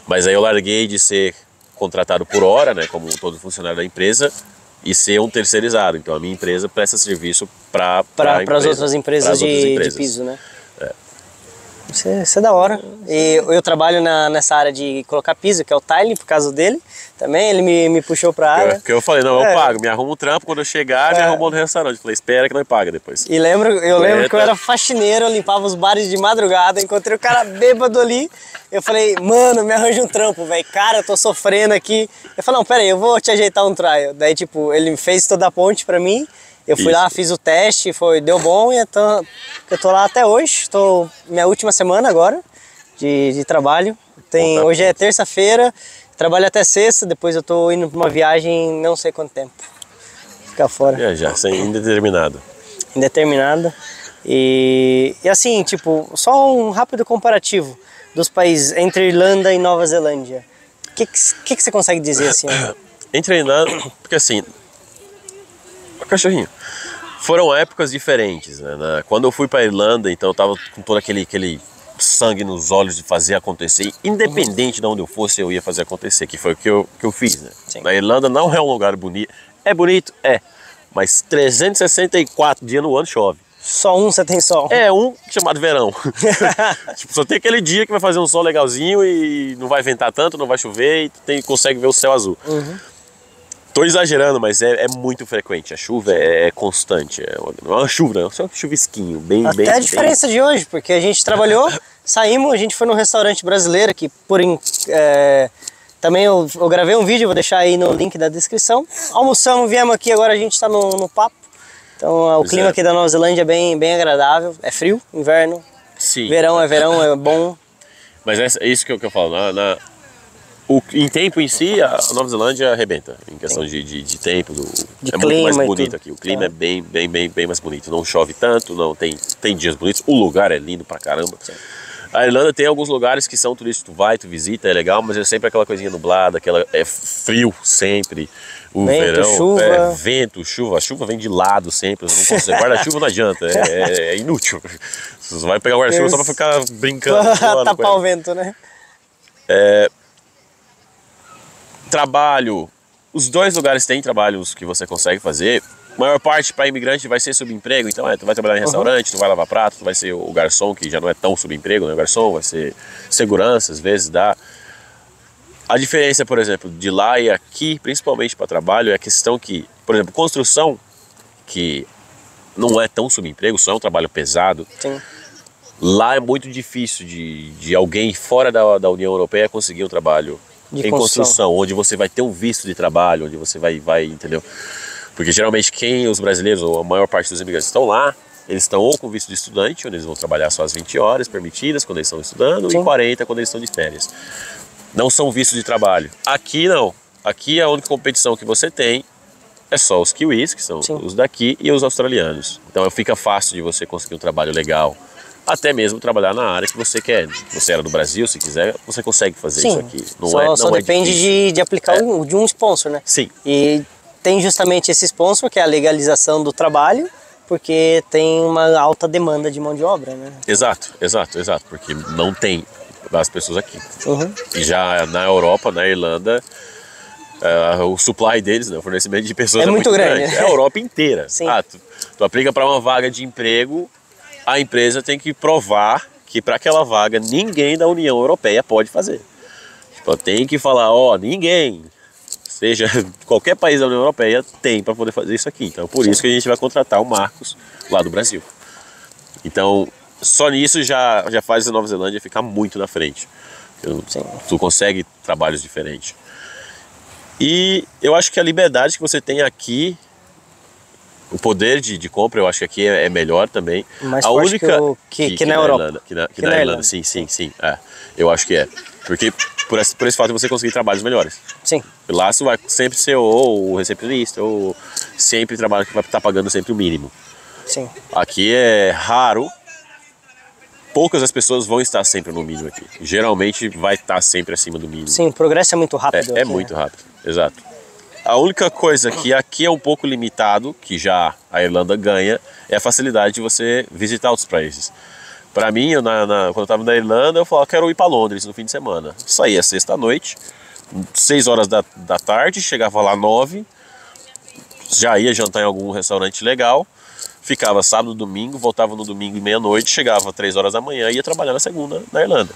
Mas aí eu larguei de ser contratado por hora, né, como todo funcionário da empresa, e ser um terceirizado. Então a minha empresa presta serviço para as outras empresas de piso, né? Isso é da hora. E eu trabalho nessa área de colocar piso, que é o tiling, por causa dele. Também ele me puxou pra área. Que eu falei, não, eu pago, me arrumo um trampo, quando eu chegar, me arrumou no restaurante. Falei, espera que nós paga depois. E eu lembro que eu era faxineiro, eu limpava os bares de madrugada, encontrei o cara bêbado ali. Eu falei, mano, me arranja um trampo, velho. Cara, eu tô sofrendo aqui. Eu falei, não, pera aí, eu vou te ajeitar um trial. Daí, tipo, ele fez toda a ponte pra mim. Eu fui lá, fiz o teste, deu bom e eu tô lá até hoje. Tô minha última semana agora de trabalho. Hoje é terça-feira, trabalho até sexta, depois eu tô indo pra uma viagem não sei quanto tempo. Ficar fora. Viajar, sem indeterminado. Indeterminado. E assim, tipo, só um rápido comparativo dos países entre Irlanda e Nova Zelândia. O que você consegue dizer assim? Entre a Irlanda, porque assim, o cachorrinho, foram épocas diferentes, né? Quando eu fui pra Irlanda, então eu tava com todo aquele sangue nos olhos de fazer acontecer, independente de onde eu fosse, eu ia fazer acontecer, que foi o que eu fiz, né? Na Irlanda não é um lugar bonito, é bonito, mas 364 dias no ano chove. Só um você tem sol? É um chamado verão. Tipo, só tem aquele dia que vai fazer um sol legalzinho e não vai ventar tanto, não vai chover e consegue ver o céu azul. Tô exagerando, mas é muito frequente. A chuva é constante. Não é uma chuva, não. É só um chuvisquinho. Até a diferença de hoje, porque a gente trabalhou, saímos, a gente foi num restaurante brasileiro que também eu gravei um vídeo, vou deixar aí no link da descrição. Almoçamos, viemos aqui, agora a gente tá no papo. Então o clima aqui da Nova Zelândia é bem agradável. É frio, inverno. Sim. Verão, é bom. Mas é isso que eu falo. Em tempo em si, a Nova Zelândia arrebenta. Em questão de tempo. É muito mais bonito aqui. O clima é bem mais bonito. Não chove tanto, não tem dias bonitos. O lugar é lindo pra caramba. Sim. A Irlanda tem alguns lugares que são turísticos, tu visita, é legal, mas é sempre aquela coisinha nublada, é frio sempre. O verão, chuva. Vento, chuva. A chuva vem de lado sempre. Não consegue. Guarda-chuva não adianta, é inútil. Você vai pegar o guarda-chuva só pra ficar brincando. Tapar o vento, né? Trabalho. Os dois lugares têm trabalhos que você consegue fazer. A maior parte para imigrante vai ser subemprego, então tu vai trabalhar em restaurante, tu vai lavar prato, tu vai ser o garçom, que já não é tão subemprego, né? O garçom vai ser segurança, às vezes dá. A diferença, por exemplo, de lá e aqui, principalmente para trabalho, é a questão que, por exemplo, construção, que não é tão subemprego, só é um trabalho pesado. Sim. Lá é muito difícil de alguém fora da União Europeia conseguir um trabalho em construção, onde você vai ter um visto de trabalho, onde você vai, entendeu? Porque geralmente os brasileiros, ou a maior parte dos imigrantes estão lá, eles estão ou com visto de estudante, onde eles vão trabalhar só as 20 horas permitidas quando eles estão estudando, e 40 quando eles estão de férias. Não são vistos de trabalho. Aqui não. Aqui a única competição que você tem é só os kiwis, que são os daqui, e os australianos. Então fica fácil de você conseguir um trabalho legal. Até mesmo trabalhar na área que você quer. Você era do Brasil, se quiser, você consegue fazer isso aqui. Só depende de aplicar de um sponsor, né? Sim. E tem justamente esse sponsor, que é a legalização do trabalho, porque tem uma alta demanda de mão de obra, né? Exato, porque não tem as pessoas aqui. E já na Europa, na Irlanda, o supply deles, né, o fornecimento de pessoas é muito grande. É a Europa inteira. Sim. Tu aplica para uma vaga de emprego, a empresa tem que provar que para aquela vaga ninguém da União Europeia pode fazer. Tipo, tem que falar, ninguém, seja qualquer país da União Europeia, tem para poder fazer isso aqui. Então por isso que a gente vai contratar o Marcos lá do Brasil. Então só nisso já faz a Nova Zelândia ficar muito na frente. Tu consegue trabalhos diferentes. E eu acho que a liberdade que você tem aqui, o poder de compra, eu acho que aqui é melhor também. Mais a única que na Europa. Que na Irlanda. Sim. Eu acho que é. Porque por esse fato de você conseguir trabalhos melhores. Sim. Lá você vai sempre ser ou o recepcionista, ou sempre trabalho que vai estar pagando sempre o mínimo. Sim. Aqui é raro. Poucas as pessoas vão estar sempre no mínimo aqui. Geralmente vai estar sempre acima do mínimo. Sim, o progresso é muito rápido. É muito rápido, exato. A única coisa que aqui é um pouco limitado, que já a Irlanda ganha, é a facilidade de você visitar outros países. Para mim, quando eu estava na Irlanda, eu falava, quero ir para Londres no fim de semana. Saía sexta-noite, 6 horas da tarde, chegava lá 9, já ia jantar em algum restaurante legal, ficava sábado, domingo, voltava no domingo e meia-noite, chegava 3 horas da manhã e ia trabalhar na segunda na Irlanda.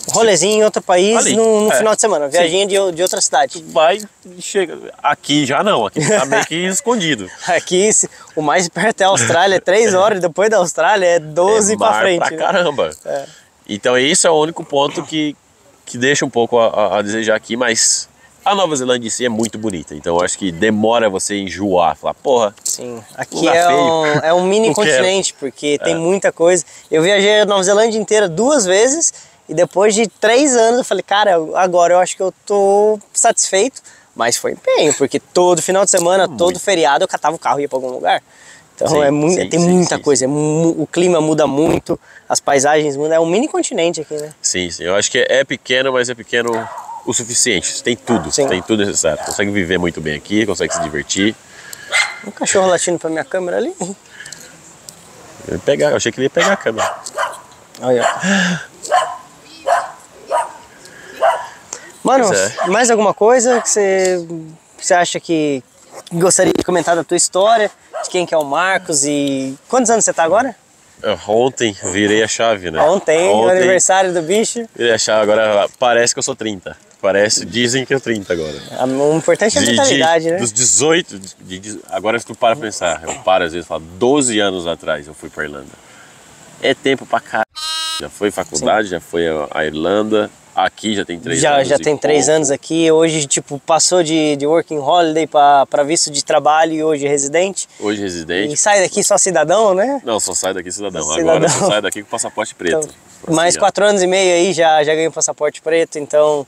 Rolezinho em outro país Ali, no final de semana, viaginha de outra cidade. Vai e chega. Aqui já não, aqui tá meio que escondido. Aqui, o mais perto é a Austrália, é 3 horas, depois da Austrália é 12 pra frente. Pra caramba. Então esse é o único ponto que deixa um pouco a desejar aqui, mas a Nova Zelândia em si é muito bonita. Então eu acho que demora você enjoar, falar, porra. Sim, aqui é um mini continente, porque tem muita coisa. Eu viajei a Nova Zelândia inteira 2 vezes. E depois de 3 anos eu falei, cara, agora eu acho que eu tô satisfeito. Mas foi empenho, porque todo final de semana, todo feriado eu catava o carro e ia pra algum lugar. Então tem muita coisa, o clima muda muito, as paisagens mudam, é um mini continente aqui, né? Sim, eu acho que é pequeno, mas é pequeno o suficiente. Tem tudo, tem tudo necessário. Consegue viver muito bem aqui, consegue se divertir. Um cachorro latindo pra minha câmera ali. Eu achei que ele ia pegar a câmera. Olha. Mano, mais alguma coisa que você acha que gostaria de comentar da tua história? De quem que é o Marcos e... Quantos anos você tá agora? Ontem virei a chave, né? Ontem, o aniversário do bicho. Virei a chave, agora parece que eu sou 30. Dizem que eu 30 agora. O importante é a mentalidade, né? Dos 18, agora se tu para pensar, eu paro às vezes e falo, 12 anos atrás eu fui pra Irlanda. É tempo pra caralho. Já foi faculdade, já foi a Irlanda. Aqui já tem 3 anos. Já tem 3 anos aqui. Hoje, tipo, passou de working holiday para visto de trabalho e hoje residente. Hoje residente. E sai daqui só cidadão, né? Não, só sai daqui cidadão. Agora só sai daqui com passaporte preto. Então, mais 4 anos e meio aí já ganhei o passaporte preto, então...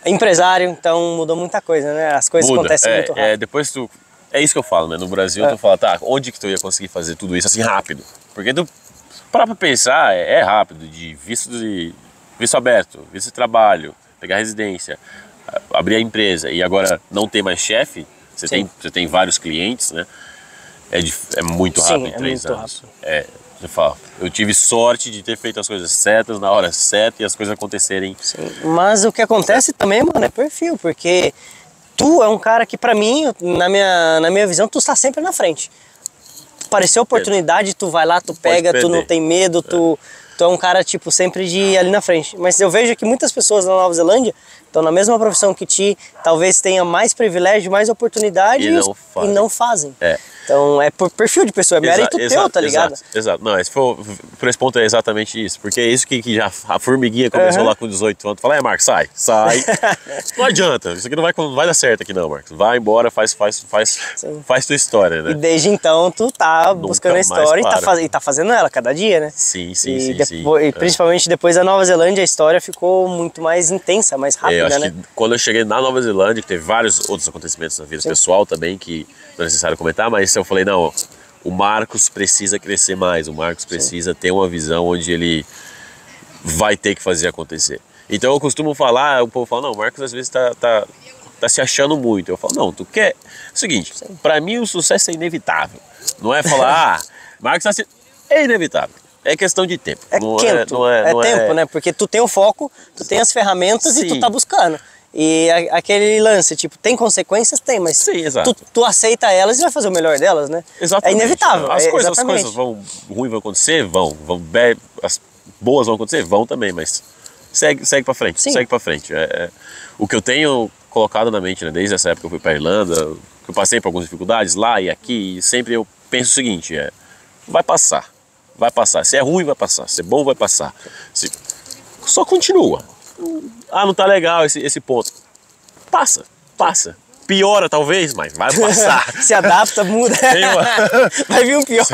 Empresário, então mudou muita coisa, né? As coisas acontecem muito rápido. Depois é isso que eu falo, né? No Brasil tu fala, tá, onde que tu ia conseguir fazer tudo isso assim rápido? Porque tu, pra pensar, é rápido, de visto aberto, visto de trabalho, pegar residência, abrir a empresa e agora não ter mais chefe, você tem vários clientes, né? É muito rápido em 3 anos. Você fala, eu tive sorte de ter feito as coisas certas na hora certa e as coisas acontecerem. Sim. Mas o que acontece também, mano, é perfil, porque tu é um cara que pra mim, na minha visão, tu está sempre na frente. Apareceu oportunidade, tu vai lá, tu pega, tu não tem medo, tu é um cara, tipo, sempre de ir ali na frente. Mas eu vejo que muitas pessoas na Nova Zelândia estão na mesma profissão que ti, talvez tenha mais privilégio, mais oportunidade e não fazem. Então é por perfil de pessoa, é mérito teu, tá ligado? Exato. Não, por esse ponto é exatamente isso. Porque é isso que já a formiguinha começou lá com 18 anos. Fala, Marcos, sai. Não adianta, isso aqui não vai dar certo aqui não, Marcos. Vai embora, faz tua história, né? E desde então tu tá buscando a história e tá fazendo ela cada dia, né? Sim. E principalmente depois da Nova Zelândia, a história ficou muito mais intensa, mais rápida, eu acho né? que quando eu cheguei na Nova Zelândia, que teve vários outros acontecimentos na vida pessoal também, que não é necessário comentar, mas eu falei, não, o Marcos precisa crescer mais, o Marcos precisa ter uma visão onde ele vai ter que fazer acontecer. Então eu costumo falar, o povo fala, não, o Marcos às vezes tá se achando muito. Eu falo, não, tu quer... É o seguinte, pra mim o sucesso é inevitável. Não é falar, Marcos tá se... É inevitável. É questão de tempo. É tempo, né? Porque tu tem o foco, tu tem as ferramentas e tu tá buscando. E aquele lance, tipo, tem consequências? Tem, mas tu aceita elas e vai fazer o melhor delas, né? Exatamente. É inevitável. As coisas ruins vão acontecer? As boas vão acontecer? Vão também, mas segue pra frente, segue pra frente. O que eu tenho colocado na mente, né, desde essa época que eu fui pra Irlanda, que eu passei por algumas dificuldades lá e aqui, e sempre eu penso o seguinte, vai passar. Se é ruim, vai passar. Se é bom, vai passar. Só continua. Não tá legal esse ponto. Passa. Piora talvez, mas vai passar. Se adapta, muda. Vai vir um pior.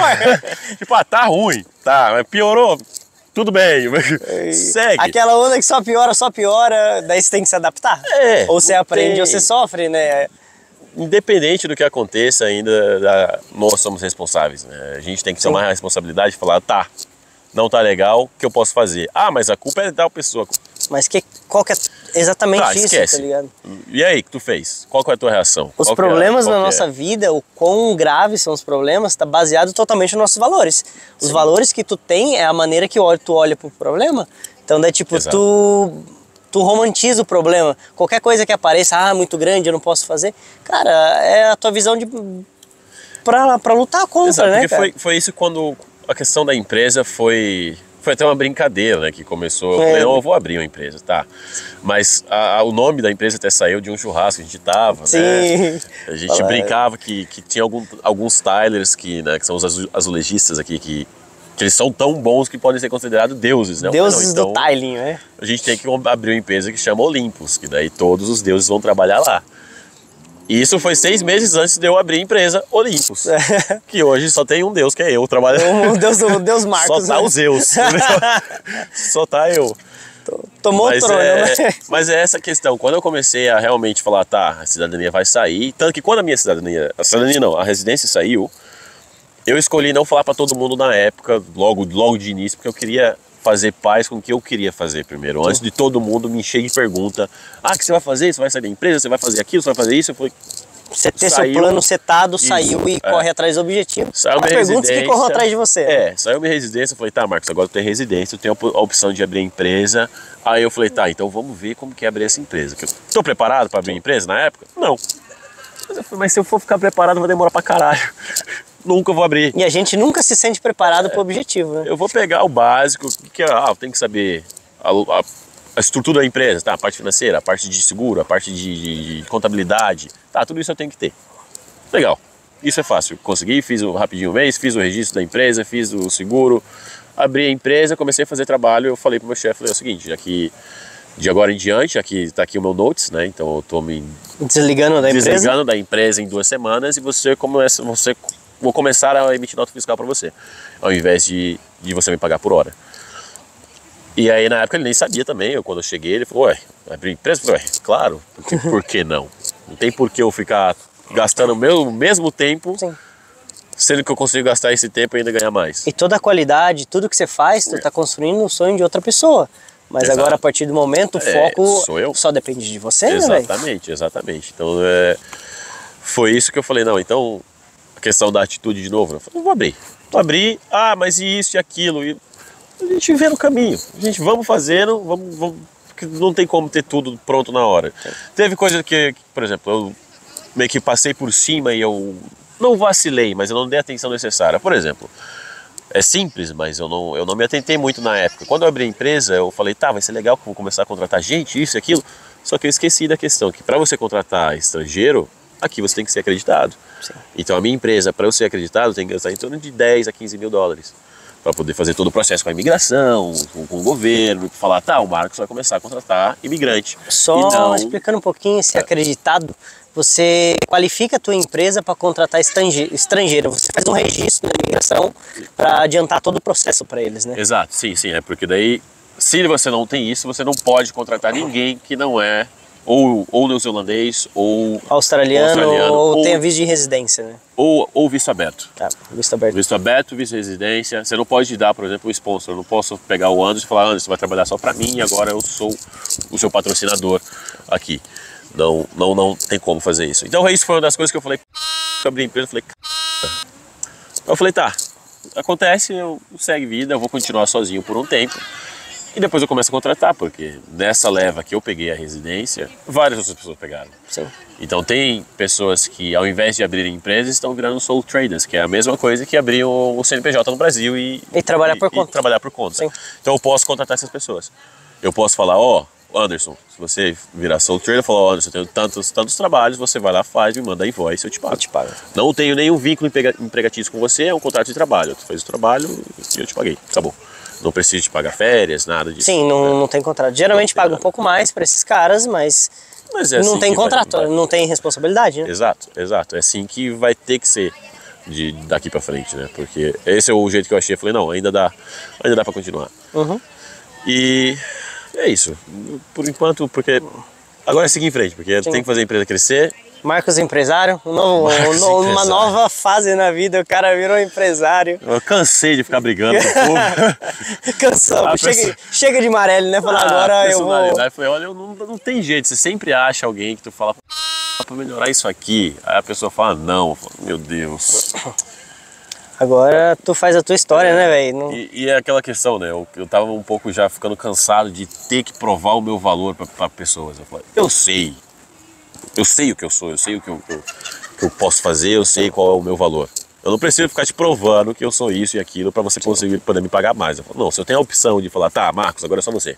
Tipo, tá ruim. Tá, mas piorou. Tudo bem. Segue. Aquela onda que só piora, daí você tem que se adaptar. Ou você aprende ou você sofre, né? Independente do que aconteça ainda, nós somos responsáveis, né? A gente tem que tomar a responsabilidade e falar, não tá legal, o que eu posso fazer? Mas a culpa é de tal pessoa. Mas qual que é exatamente isso, esquece. Tá ligado? E aí, o que tu fez? Qual que é a tua reação? Os problemas na nossa vida, o quão graves são os problemas, tá baseado totalmente nos nossos valores. Os valores que tu tem é a maneira que tu olha pro problema. Então, daí, tipo, tu romantiza o problema. Qualquer coisa que apareça, muito grande, eu não posso fazer. Cara, é a tua visão de pra lutar contra, Exato, né, porque cara? foi isso quando a questão da empresa foi até uma brincadeira, né, que começou. Eu falei, não, eu vou abrir uma empresa, tá. Mas o nome da empresa até saiu de um churrasco que a gente tava, Sim. né? A gente brincava que tinha alguns tilers né, que são os azulejistas aqui, que eles são tão bons que podem ser considerados deuses, né? Deuses então, do tiling, né? A gente tem que abrir uma empresa que chama Olympus, que daí todos os deuses vão trabalhar lá. E isso foi 6 meses antes de eu abrir a empresa Olympus. Que hoje só tem um deus, que é eu trabalhando. O Deus Marcos. Só tá né? os Zeus. Só tá eu. Tomou o trono, né? Mas é essa questão. Quando eu comecei a realmente falar, tá, a cidadania vai sair. Tanto que quando a residência saiu, eu escolhi não falar pra todo mundo na época, logo de início, porque eu queria fazer paz com o que eu queria fazer primeiro. Antes de todo mundo me encher de pergunta. O que você vai fazer? Você vai sair da empresa? Você vai fazer aquilo? Você vai fazer isso? Eu falei, você ter seu plano setado, saiu e corre atrás do objetivo. Saiu minha perguntas que corram atrás de você. Saiu minha residência, eu falei, tá, Marcos, agora eu tenho residência, eu tenho a opção de abrir a empresa. Aí eu falei, tá, então vamos ver como que é abrir essa empresa. Tô preparado para abrir a empresa na época? Não. Mas se eu for ficar preparado, vai demorar pra caralho. Nunca vou abrir. E a gente nunca se sente preparado para o objetivo, né? Eu vou pegar o básico, que eu tenho que saber a estrutura da empresa, tá? A parte financeira, a parte de seguro, a parte de contabilidade, tá? Tudo isso eu tenho que ter. Legal. Isso é fácil. Consegui, fiz rapidinho um mês, fiz o registro da empresa, fiz o seguro, abri a empresa, comecei a fazer trabalho. Eu falei pro meu chefe, falei o seguinte, já que de agora em diante, aqui tá aqui o meu notes, né? Então eu tô me desligando da empresa em 2 semanas e vou começar a emitir nota fiscal para você, ao invés de você me pagar por hora. E aí na época ele nem sabia também, quando eu cheguei ele falou, abrir empresa? Eu falei, claro, por que não? Não tem por que eu ficar gastando o meu mesmo tempo, Sim. sendo que eu consigo gastar esse tempo e ainda ganhar mais. E toda a qualidade, tudo que você faz, tu tá construindo o sonho de outra pessoa. Mas Exato. Agora, a partir do momento, o foco sou eu. só depende de você, né, velho? Exatamente. Então, foi isso que eu falei, não, então, a questão da atitude de novo, eu falei, não vou abrir. Vou abrir, mas e isso e aquilo, e a gente vê no caminho, a gente vamos fazendo, vamos porque não tem como ter tudo pronto na hora. Teve coisa que, por exemplo, eu meio que passei por cima e eu não vacilei, mas eu não dei a atenção necessária. Por exemplo, é simples, mas eu não me atentei muito na época. Quando eu abri a empresa, eu falei, tá, vai ser legal que eu vou começar a contratar gente, isso e aquilo. Só que eu esqueci da questão que para você contratar estrangeiro, aqui você tem que ser acreditado. Sim. Então a minha empresa, para eu ser acreditado, tem que gastar em torno de 10 a 15 mil dólares. Para poder fazer todo o processo com a imigração, com o governo, falar, tá, o Marcos vai começar a contratar imigrante. Só explicando um pouquinho, ser acreditado, você qualifica a tua empresa para contratar estrangeiro. Você faz um registro na imigração para adiantar todo o processo para eles, né? Exato, sim, porque daí, se você não tem isso, você não pode contratar ninguém que não é ou neozelandês, ou australiano ou tenha visto de residência, né? Ou visto aberto. Tá, visto aberto. Visto aberto, visto de residência. Você não pode dar, por exemplo, o sponsor. Eu não posso pegar o Anderson e falar, Anderson, você vai trabalhar só para mim e agora eu sou o seu patrocinador aqui. Não tem como fazer isso. Então isso foi uma das coisas que eu falei, eu abri a empresa, eu falei, tá, acontece, eu segue vida, eu vou continuar sozinho por um tempo. E depois eu começo a contratar, porque nessa leva que eu peguei a residência, várias outras pessoas pegaram. Sim. Então tem pessoas que, ao invés de abrirem empresas, estão virando sole traders, que é a mesma coisa que abrir o CNPJ no Brasil e trabalhar por conta. E trabalhar por conta. Sim. Então eu posso contratar essas pessoas. Eu posso falar, Anderson, se você virar sole trader, falar, Anderson, eu tenho tantos trabalhos, você vai lá, faz, me manda invoice, eu te pago. Não tenho nenhum vínculo empregatício com você, é um contrato de trabalho. Tu fez o trabalho e eu te paguei. Acabou. Não preciso te pagar férias, nada disso. Sim, não tem contrato. Geralmente paga um pouco mais para esses caras, mas é assim não tem contrato, não tem responsabilidade, né? Exato. É assim que vai ter que ser daqui para frente, né? Porque esse é o jeito que eu achei. Eu falei, não, ainda dá para continuar. Uhum. E é isso. Por enquanto, porque agora é seguir em frente, porque tem que fazer a empresa crescer. Marcos empresário, uma nova fase na vida, o cara virou empresário. Eu cansei de ficar brigando com o povo. Cansamos, chega de Marelli, né? Falar agora eu vou... Eu falei, olha, não tem jeito, você sempre acha alguém que tu fala pra melhorar isso aqui. Aí a pessoa fala, não, eu falo, meu Deus. Agora tu faz a tua história, né, velho? E é aquela questão, né? Eu tava um pouco já ficando cansado de ter que provar o meu valor pra pessoas. Eu falei, eu sei o que eu sou, eu sei o que que eu posso fazer, eu sei qual é o meu valor. Eu não preciso ficar te provando que eu sou isso e aquilo para você conseguir poder me pagar mais. Eu falo, não, se eu tenho a opção de falar, tá, Marcos, agora é só você.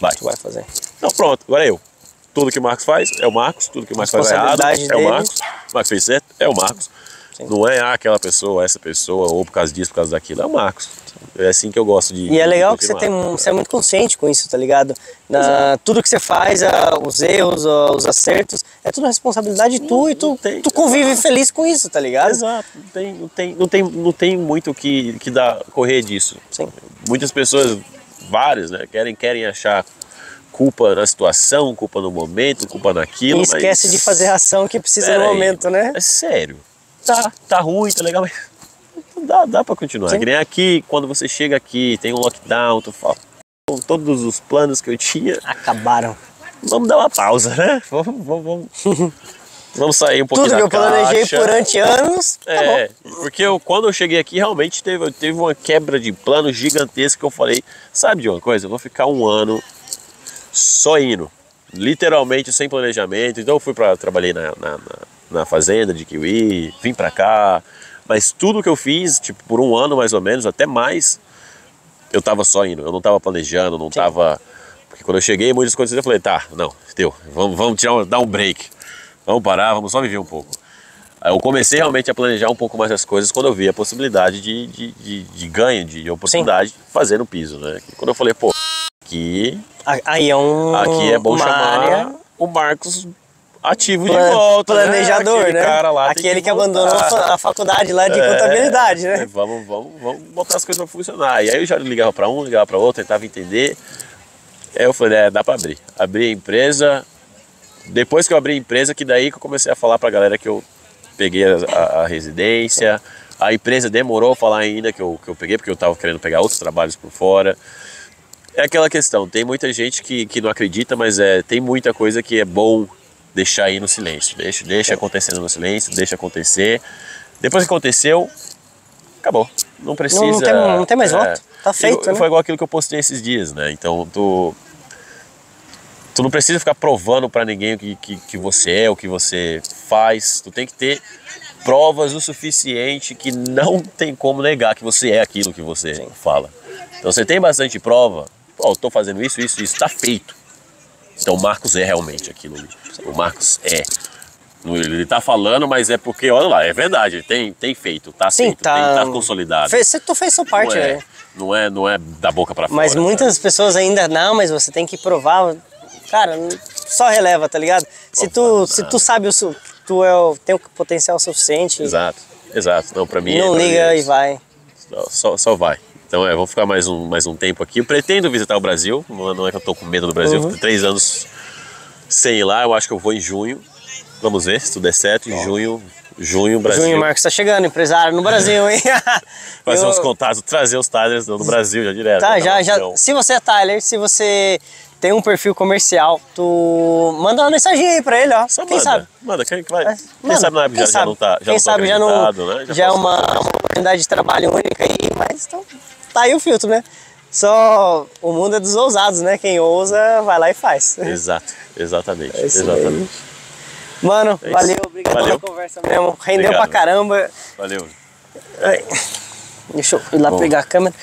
Vai. Tu vai fazer. Não, pronto, agora é eu. Tudo que o Marcos faz é o Marcos, tudo que o Marcos faz errado é o Marcos. O Marcos fez certo, é o Marcos. Sim. Não é aquela pessoa, essa pessoa, ou por causa disso, por causa daquilo, é o Marcos. É assim que eu gosto de... E é legal que você é muito consciente com isso, tá ligado? Tudo que você faz, os erros, os acertos, é tudo responsabilidade tua e tu convive feliz com isso, tá ligado? Exato, não tem muito que correr disso. Sim. Muitas pessoas, várias, né, querem achar culpa na situação, culpa no momento, culpa naquilo, e esquece de fazer a ação que precisa no momento, né? É sério. Tá ruim, tá legal, mas dá pra continuar. Sim. Que nem aqui, quando você chega aqui, tem um lockdown, tu fala, todos os planos que eu tinha acabaram. Vamos dar uma pausa, né? Vamos sair um pouquinho da caixa. Tudo que eu planejei durante anos, tá bom. Porque quando eu cheguei aqui, realmente teve uma quebra de plano gigantesca que eu falei, sabe de uma coisa? Eu vou ficar um ano só indo, literalmente sem planejamento. Então eu trabalhei na fazenda de kiwi, vim pra cá, mas tudo que eu fiz, tipo, por um ano mais ou menos, até mais, eu tava só indo, eu não tava planejando, não tava... Porque quando eu cheguei, muitas coisas eu falei, tá, não, deu, vamos dar um break, vamos parar, vamos só viver um pouco. Aí eu comecei realmente a planejar um pouco mais as coisas quando eu vi a possibilidade de ganho, de oportunidade de fazer no piso, né? Quando eu falei, pô, aqui é bom chamar o Marcos ativo de volta, planejador, né? Cara lá aquele que abandonou a faculdade lá de contabilidade, né? Vamos botar as coisas pra funcionar. E aí eu já ligava pra um, ligava pra outro, tentava entender. Aí eu falei, dá pra abrir. Abri a empresa. Depois que eu abri a empresa, que daí que eu comecei a falar pra galera que eu peguei a residência. A empresa demorou a falar ainda que eu peguei, porque eu tava querendo pegar outros trabalhos por fora. É aquela questão, tem muita gente que não acredita, mas tem muita coisa que é bom deixar aí no silêncio. Deixa acontecendo no silêncio, deixa acontecer. Depois que aconteceu, acabou. Não precisa... Não tem mais volta. Tá feito, né? Foi igual aquilo que eu postei esses dias, né? Então, tu não precisa ficar provando pra ninguém o que você é, o que você faz. Tu tem que ter provas o suficiente que não tem como negar que você é aquilo que você fala. Então, você tem bastante prova. Pô, eu tô fazendo isso, tá feito. Então o Marcos é realmente aquilo ali. O Marcos é. Ele tá falando, mas é porque, olha lá, é verdade, tem feito, tá feito, tá consolidado. Tu fez sua parte, né? Não é da boca pra fora. Mas muitas pessoas ainda, não, mas você tem que provar. Cara, só releva, tá ligado? Se tu sabe, tem o potencial suficiente. Exato. Não, pra mim... Não liga e vai. Só vai. Então vou ficar mais um tempo aqui. Eu pretendo visitar o Brasil, não é que eu tô com medo do Brasil, eu fico 3 anos sem ir lá, eu acho que eu vou em junho. Vamos ver se tudo der certo, em junho, Brasil. Junho, Marcos tá chegando, empresário no Brasil, hein? Fazer uns contatos, trazer os Tylers no Brasil já direto. Tá, já. Se você é Tyler, se você tem um perfil comercial, tu manda uma mensagem aí pra ele, ó. Só quem sabe? Manda, quem sabe na época já não tá, quem sabe já não, né? Já é uma oportunidade de trabalho única aí, mas então, tá aí o filtro, né? Só o mundo é dos ousados, né? Quem ousa vai lá e faz. Exatamente. Exatamente. Mano, valeu, obrigado pela conversa mesmo. Rendeu pra caramba. Valeu. Deixa eu ir lá pegar a câmera.